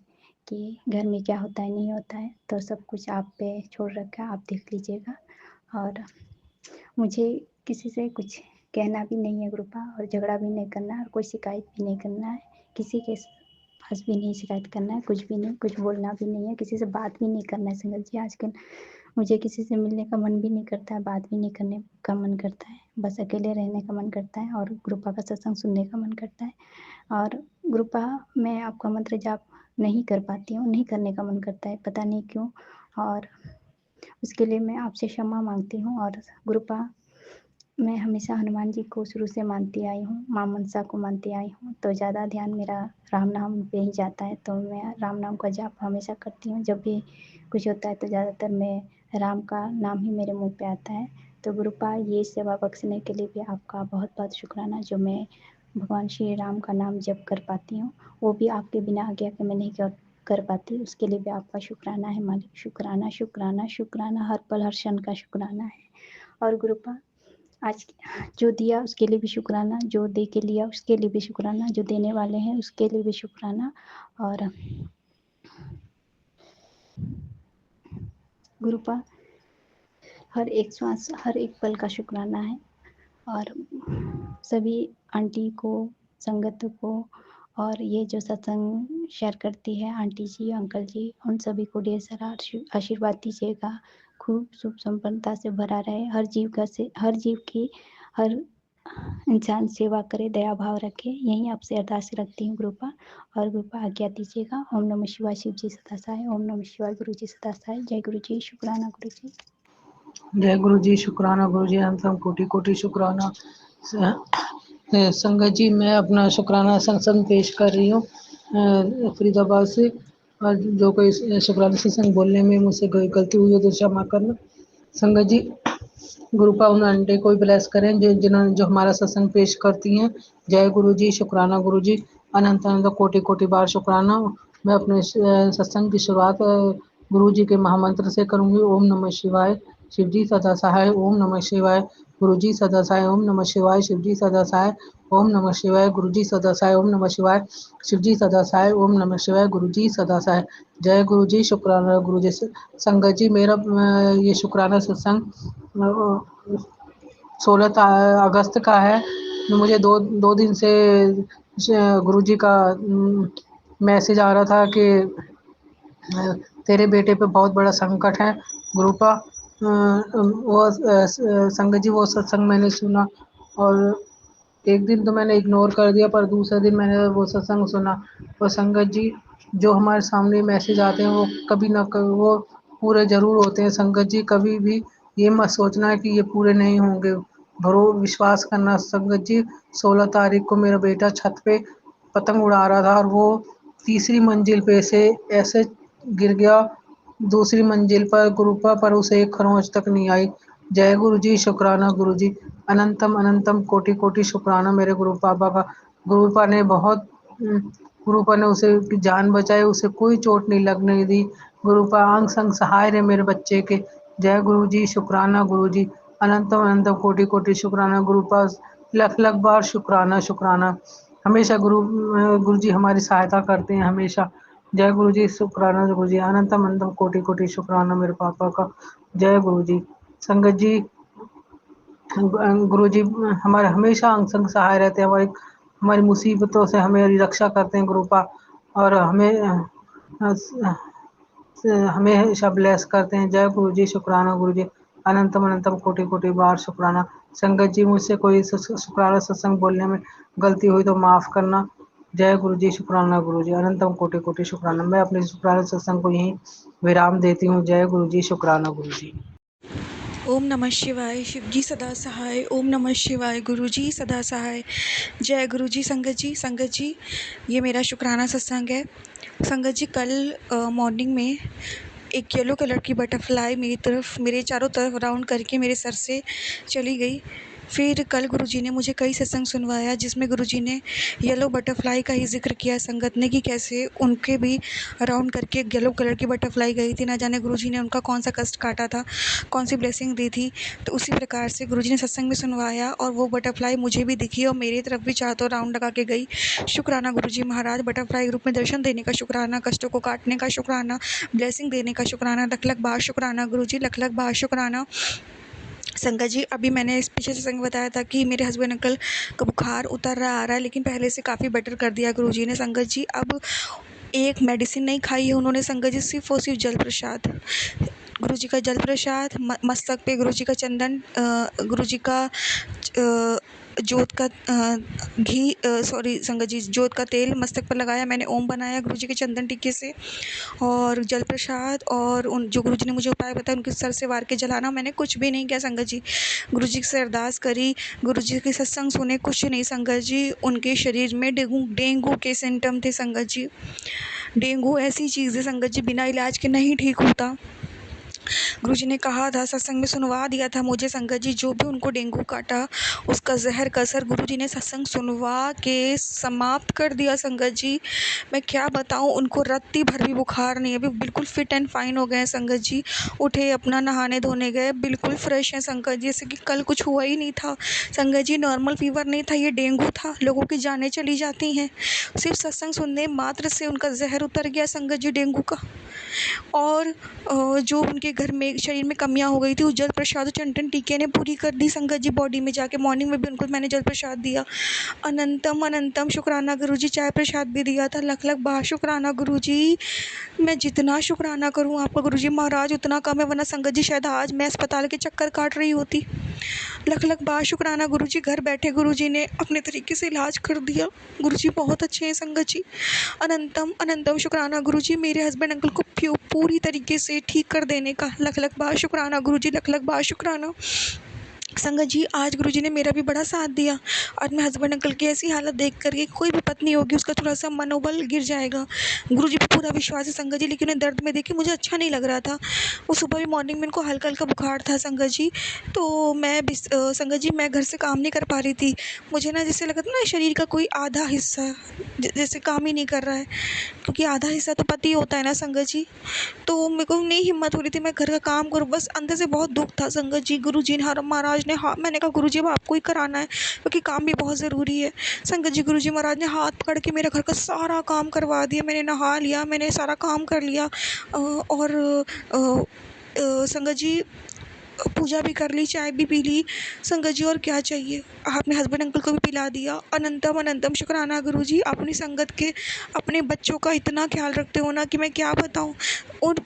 कि घर में क्या होता है नहीं होता है, तो सब कुछ आप पे छोड़ रखा है, आप देख लीजिएगा। और मुझे किसी से कुछ कहना भी नहीं है गुरुपा, और झगड़ा भी नहीं करना है, और कोई शिकायत भी नहीं करना है, किसी के पास भी नहीं शिकायत करना है, कुछ भी नहीं, कुछ बोलना भी नहीं है, किसी से बात भी नहीं करना है संगत जी। आजकल मुझे किसी से मिलने का मन भी नहीं करता है, बात भी नहीं करने का मन करता है, बस अकेले रहने का मन करता है और गुरुपा का सत्संग सुनने का मन करता है। और गुरुपा मैं आपका मंत्र जाप नहीं कर पाती हूँ, नहीं करने का मन करता है, पता नहीं क्यों, और उसके लिए मैं आपसे क्षमा मांगती हूँ। और गुरुपा मैं हमेशा हनुमान जी को शुरू से मानती आई हूँ, माँ मनसा को मानती आई हूँ, तो ज़्यादा ध्यान मेरा राम नाम पे ही जाता है, तो मैं राम नाम का जाप हमेशा करती हूँ, जब भी कुछ होता है तो ज़्यादातर मैं राम का नाम ही मेरे मुंह पे आता है। तो गुरुपा ये सेवा बख्शने के लिए भी आपका बहुत बहुत शुक्राना, जो मैं भगवान श्री राम का नाम जप कर पाती हूँ, वो भी आपके बिना आज्ञा के मैं नहीं कर पाती, उसके लिए भी आपका शुक्राना है मालिक, शुक्राना शुक्राना शुक्राना, हर पल हर क्षण का शुक्राना है। और गुरुपा आज जो दिया उसके लिए भी शुक्राना, जो दे के लिया उसके लिए भी शुक्राना, जो देने वाले हैं उसके लिए भी शुक्राना। और गुरुपा हर एक श्वास हर एक पल का शुक्राना है। और सभी आंटी को, संगत को, और ये जो सत्संग शेयर करती है आंटी जी अंकल जी, उन सभी को ढेर सारा आशीर्वाद दीजिएगा, खूब सुख संपन्नता से भरा रहे, हर जीव की हर इंसान सेवा करे, दया भाव रखे, यही आपसे अरदास रखती हूँ गुरुपा। और गुरुपा आज्ञा दीजिएगा। ओम नमः शिवाय, शिव जी सदा सहाय, ओम नमः शिवाय, गुरु जी सदा सहाय, जय गुरु जी, शुक्राना गुरु जी। जय गुरु जी, शुक्राना गुरु जी, अंतम कोटि कोटि शुक्राना। संगत जी, मैं अपना शुक्राना सत्संग पेश कर रही हूँ फरीदाबाद से, और जो कोई शुक्राना सत्संग बोलने में मुझसे कोई गलती हुई हो तो क्षमा करना। संगत जी, गुरुपा उन अंडे को ब्लेस करें जिन्होंने जो हमारा सत्संग पेश करती हैं। जय गुरु जी, शुक्राना गुरु जी, अनंत अनंत कोटि कोटि बार शुक्राना। मैं अपने सत्संग की शुरुआत गुरु जी के महामंत्र से करूंगी। ओम नमः शिवाय, शिव जी सदा सहाय, ओम नमः शिवाय, गुरु जी सदा सहाय, ओम नमः शिवाय, शिव जी सदा सहाय, ओम नमः शिवाय, गुरु जी सदा सहाय, ओम नमः शिवाय, शिव जी सदा सहाय, ओम नमः शिवाय, गुरु जी सदा सहाय। जय गुरु जी, शुक्राना गुरु जी। संगत जी, मेरा ये शुक्राना सत्संग 16 अगस्त का है। मुझे दो दिन से गुरु जी का मैसेज आ रहा था कि तेरे बेटे पे बहुत बड़ा संकट है गुरुपा। वो संगत जी, वो सत्संग मैंने सुना, और एक दिन तो मैंने इग्नोर कर दिया, पर दूसरे दिन मैंने वो सत्संग सुना। और संगत जी, जो हमारे सामने मैसेज आते हैं वो कभी ना कभी वो पूरे ज़रूर होते हैं। संगत जी, कभी भी ये मत सोचना है कि ये पूरे नहीं होंगे, विश्वास करना। संगत जी, 16 तारीख को मेरा बेटा छत पे पतंग उड़ा रहा था, और वो तीसरी मंजिल पे से ऐसे गिर गया, दूसरी मंजिल पर गुरुपा, पर उसे एक खरोंच तक नहीं आई। जय गुरु जी, शुक्राना गुरु जी, अनंतम अनंतम कोटि कोटि शुक्राना मेरे गुरु पापा का। गुरुपा ने बहुत गुरुपा ने उसे जान बचाई, उसे कोई चोट नहीं लगने दी। गुरुपा अंग संग सहाय रहे मेरे बच्चे के। जय गुरु जी, शुक्राना गुरु जी, अनंतम अनंतम कोटि कोटि शुक्राना गुरुपा, लख लख बार शुक्राना शुक्राना। हमेशा गुरु जी हमारी सहायता करते हैं हमेशा। जय गुरु जी, शुक्राना गुरु जी, अनंतम अनंतम कोटि कोटि शुक्राना मेरे पापा का। जय गुरु जी। संगत जी, गुरु जी हमारे हमेशा अंग संग सहाय रहते हैं, हमारी मुसीबतों से हमारी रक्षा करते हैं गुरुपा, और हमें हमेशा ब्लेस करते हैं। जय गुरु जी, शुक्राना गुरु जी, अनंतम अनंतम कोटि कोटि बार शुक्राना। संगत जी, मुझसे कोई शुक्राना सत्संग बोलने में गलती हुई तो माफ़ करना। जय गुरु जी, शुक्राना गुरु जी, अनंतम कोटि कोटि शुक्राना। मैं अपने शुक्राना सत्संग को यहीं विराम देती हूँ। जय गुरु जी, शुक्राना गुरु जी। ओम नमः शिवाय। शिव जी सदा सहाय। ओम नमः शिवाय। गुरु जी सदा सहाय। जय गुरु जी। संगत जी ये मेरा शुक्राना सत्संग है। संगत जी कल मॉर्निंग में एक येलो कलर की बटरफ्लाई मेरे चारों तरफ राउंड करके मेरे सर से चली गई। फिर कल गुरुजी ने मुझे कई सत्संग सुनवाया जिसमें गुरुजी ने येलो बटरफ्लाई का ही जिक्र किया संगत ने कि कैसे उनके भी राउंड करके येलो कलर की बटरफ्लाई गई थी। ना जाने गुरुजी ने उनका कौन सा कष्ट काटा था, कौन सी ब्लेसिंग दी थी। तो उसी प्रकार से गुरुजी ने सत्संग में सुनवाया और वो बटरफ्लाई मुझे भी दिखी और मेरी तरफ भी चारों राउंड लगा के गई। शुक्राना गुरुजी महाराज। बटरफ्लाई रूप में दर्शन देने का शुक्राना, कष्टों को काटने का शुक्राना, ब्लेसिंग देने का शुक्राना। लख लख बार शुक्राना गुरुजी, लख लख बार शुक्राना। संगत जी अभी मैंने इस पीछे सत्संग बताया था कि मेरे हस्बैंड अंकल का बुखार उतर रहा आ रहा है, लेकिन पहले से काफ़ी बेटर कर दिया गुरुजी ने। संगत जी अब एक मेडिसिन नहीं खाई है उन्होंने संगत जी, सिर्फ और सिर्फ जल प्रसाद। गुरु जी का जल प्रसाद, मस्तक पे गुरु जी का चंदन, गुरु जी का जोत का घी, सॉरी संगत जी, जोत का तेल मस्तक पर लगाया। मैंने ओम बनाया गुरु जी के चंदन टिक्के से और जल प्रसाद, और उन जो गुरु जी ने मुझे उपाय बताया उनके सर से वार के जलाना। मैंने कुछ भी नहीं किया संगत जी। गुरु जी से अरदास करी, गुरु जी के सत्संग सुने, कुछ नहीं संगत जी। उनके शरीर में डेंगू के सिम्टम थे संगत जी। डेंगू ऐसी चीज़ है संगत जी, बिना इलाज के नहीं ठीक होता। गुरुजी ने कहा था, सत्संग में सुनवा दिया था मुझे संगत जी, जो भी उनको डेंगू काटा उसका जहर का असर गुरुजी ने सत्संग सुनवा के समाप्त कर दिया संगत जी। मैं क्या बताऊं, उनको रत्ती भर भी बुखार नहीं है, अभी बिल्कुल फिट एंड फाइन हो गए हैं संगत जी। उठे, अपना नहाने धोने गए, बिल्कुल फ्रेश हैं संगत जी, जैसे कि कल कुछ हुआ ही नहीं था संगत जी। नॉर्मल फीवर नहीं था, ये डेंगू था। लोगों की जानें चली जाती हैं, सिर्फ सत्संग सुनने मात्र से उनका जहर उतर गया संगत जी डेंगू का। और जो उनके घर में शरीर में कमियां हो गई थी, उस जल प्रसाद चंदन टीके ने पूरी कर दी संगत जी बॉडी में जाके। मॉर्निंग में भी उनको मैंने जल प्रसाद दिया। अनंतम अनंतम शुक्राना गुरुजी। चाय प्रसाद भी दिया था। लख लख बार शुक्राना गुरुजी। मैं जितना शुक्राना करूं आपका गुरुजी महाराज उतना कम है, वरना संगत जी शायद आज मैं अस्पताल के चक्कर काट रही होती। लख लख बार शुक्राना गुरुजी। घर बैठे गुरुजी ने अपने तरीके से इलाज कर दिया। गुरुजी बहुत अच्छे हैं संगत जी। अनंतम अनंतम शुक्राना गुरुजी, मेरे हस्बैंड अंकल को पूरी तरीके से ठीक कर देने का। लख लख बार शुक्राना गुरुजी, लख लख बार शुक्राना। संगत जी आज गुरुजी ने मेरा भी बड़ा साथ दिया। और मैं हस्बैंड अंकल की ऐसी हालत देख करके, कोई भी पत्नी होगी उसका थोड़ा सा मनोबल गिर जाएगा। गुरुजी पे पूरा विश्वास है संगत जी, लेकिन उन्हें दर्द में देख के मुझे अच्छा नहीं लग रहा था। वो सुबह भी मॉर्निंग में उनको हल्का हल्का बुखार था संगत जी। तो मैं संगत जी मैं घर से काम नहीं कर पा रही थी। मुझे ना जैसे लगा था ना शरीर का कोई आधा हिस्सा जैसे काम ही नहीं कर रहा है, क्योंकि आधा हिस्सा तो पति होता है ना संगत जी। तो मेरे को नहीं हिम्मत हो रही थी मैं घर का काम करूँ, बस अंदर से बहुत दुख था संगत जी। गुरुजी ने महाराज ने मैंने कहा गुरुजी अब आपको ही कराना है, क्योंकि काम भी बहुत ज़रूरी है संगत जी। गुरुजी महाराज ने हाथ पकड़ के मेरा घर का सारा काम करवा दिया। मैंने नहा लिया, मैंने सारा काम कर लिया, और संगत जी पूजा भी कर ली, चाय भी पी ली संगत जी। और क्या चाहिए, आपने हस्बैंड अंकल को भी पिला दिया। अनंतम अनंतम शुक्राना गुरुजी। अपनी संगत के, अपने बच्चों का इतना ख्याल रखते हो ना कि मैं क्या बताऊं। और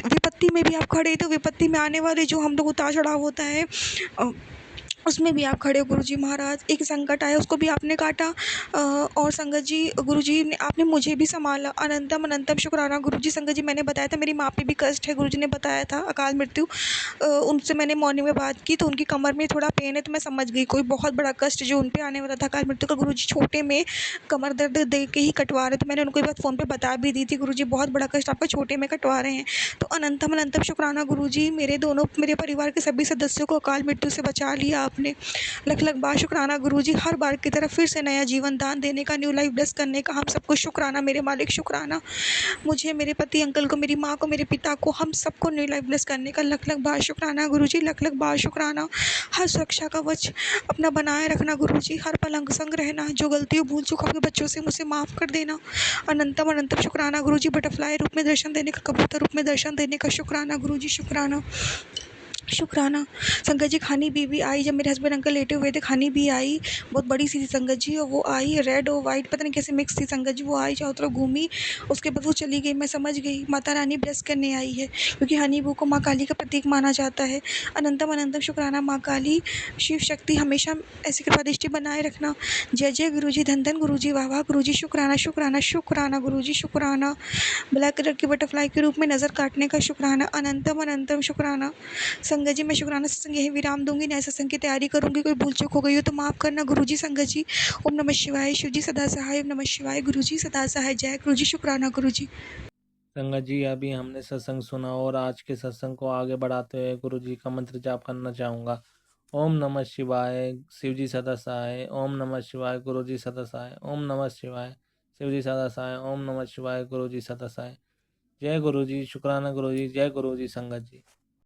विपत्ति में भी आप खड़े, तो विपत्ति में आने वाले जो हम लोग उतार चढ़ाव होता है उसमें भी आप खड़े हो गुरुजी महाराज। एक संकट आया उसको भी आपने काटा, और संगत जी गुरुजी ने आपने मुझे भी संभाला। अनंतम अनंतम शुक्राना गुरुजी। संगत जी मैंने बताया था मेरी माँ पे भी कष्ट है, गुरुजी ने बताया था अकाल मृत्यु। उनसे मैंने मॉर्निंग में बात की तो उनकी कमर में थोड़ा पेन है, तो मैं समझ गई कोई बहुत बड़ा कष्ट जो उन पर आने वाला था अकाल मृत्यु का। गुरुजी छोटे में कमर दर्द दे के ही कटवा रहे, तो मैंने उनको एक बात फ़ोन पर बता भी दी थी, गुरुजी बहुत बड़ा कष्ट आपका छोटे में कटवा रहे हैं। तो अनंतम अनंतम शुक्राना गुरुजी। मेरे परिवार के सभी सदस्यों को अकाल मृत्यु से बचा लिया आपने। लख लख बार शुक्राना गुरुजी। हर बार की तरफ फिर से नया जीवन दान देने का, न्यू लाइफ ब्लेस करने का हम सबको शुक्राना मेरे मालिक शुक्राना। मुझे, मेरे पति अंकल को, मेरी माँ को, मेरे पिता को, हम सबको न्यू लाइफ ब्लेस करने का लख लख बार शुक्राना गुरुजी। लख लख बार शुक्राना। हर सुरक्षा कवच अपना बनाए रखना गुरुजी। हर पल अंग संग रहना, जो गलतियों भूल चूक अपने बच्चों से मुझे माफ़ कर देना। अनंतम अनंतम शुक्राना गुरुजी। बटरफ्लाई रूप में दर्शन देने का, कबूतर रूप में दर्शन देने का शुक्राना गुरुजी शुक्राना। शुक्राना। संगत जी खानी बीबी आई जब मेरे हस्बैंड अंकल लेटे हुए थे, खानी भी आई, बहुत बड़ी सी थी संगत जी, और वो आई रेड और वाइट पता नहीं कैसे मिक्स थी संगत जी। वो आई चारों तरफ घूमी, उसके बाद वो चली गई। मैं समझ गई माता रानी ब्लेस करने आई है, क्योंकि हनी बू को माँ काली का प्रतीक माना जाता है। अनंतम अनंतम शुक्राना माँ काली, शिव शक्ति हमेशा ऐसी कृपा दृष्टि बनाए रखना। जय जय गुरु जी, धन धन गुरु जी, वाह वाह गुरु जी, शुक्राना शुक्राना शुक्राना गुरु जी, शुक्राना। ब्लैक कलर की बटरफ्लाई के रूप में नज़र काटने का शुक्राना, अनंतम अनंतम शुक्राना। संगत जी मैं शुक्राना सत्संग यही विराम दूंगी, नए सत्संग की तैयारी करूंगी। कोई भूल चूक हो गई हो तो माफ़ करना गुरु जी। संगत जी ओम नमः शिवाय, शिव जी सदा सहाय, ओम नमः शिवाय, गुरु जी सदा सहाय, जय गुरु जी, शुक्राना गुरु जी। संगत जी अभी हमने सत्संग सुना और आज के सत्संग को आगे बढ़ाते हुए गुरु जी का मंत्र जाप करना चाहूँगा। ओम नमः शिवाय, शिव जी सदा सहाय। ओम नमः शिवाय, गुरु जी सदा सहाय। ओम नमः शिवाय, शिव जी सदा सहाय। ओम नमः शिवाय, गुरु जी सदा सहाय। जय गुरु जी, शुक्राना गुरु जी, जय गुरु जी संगत जी।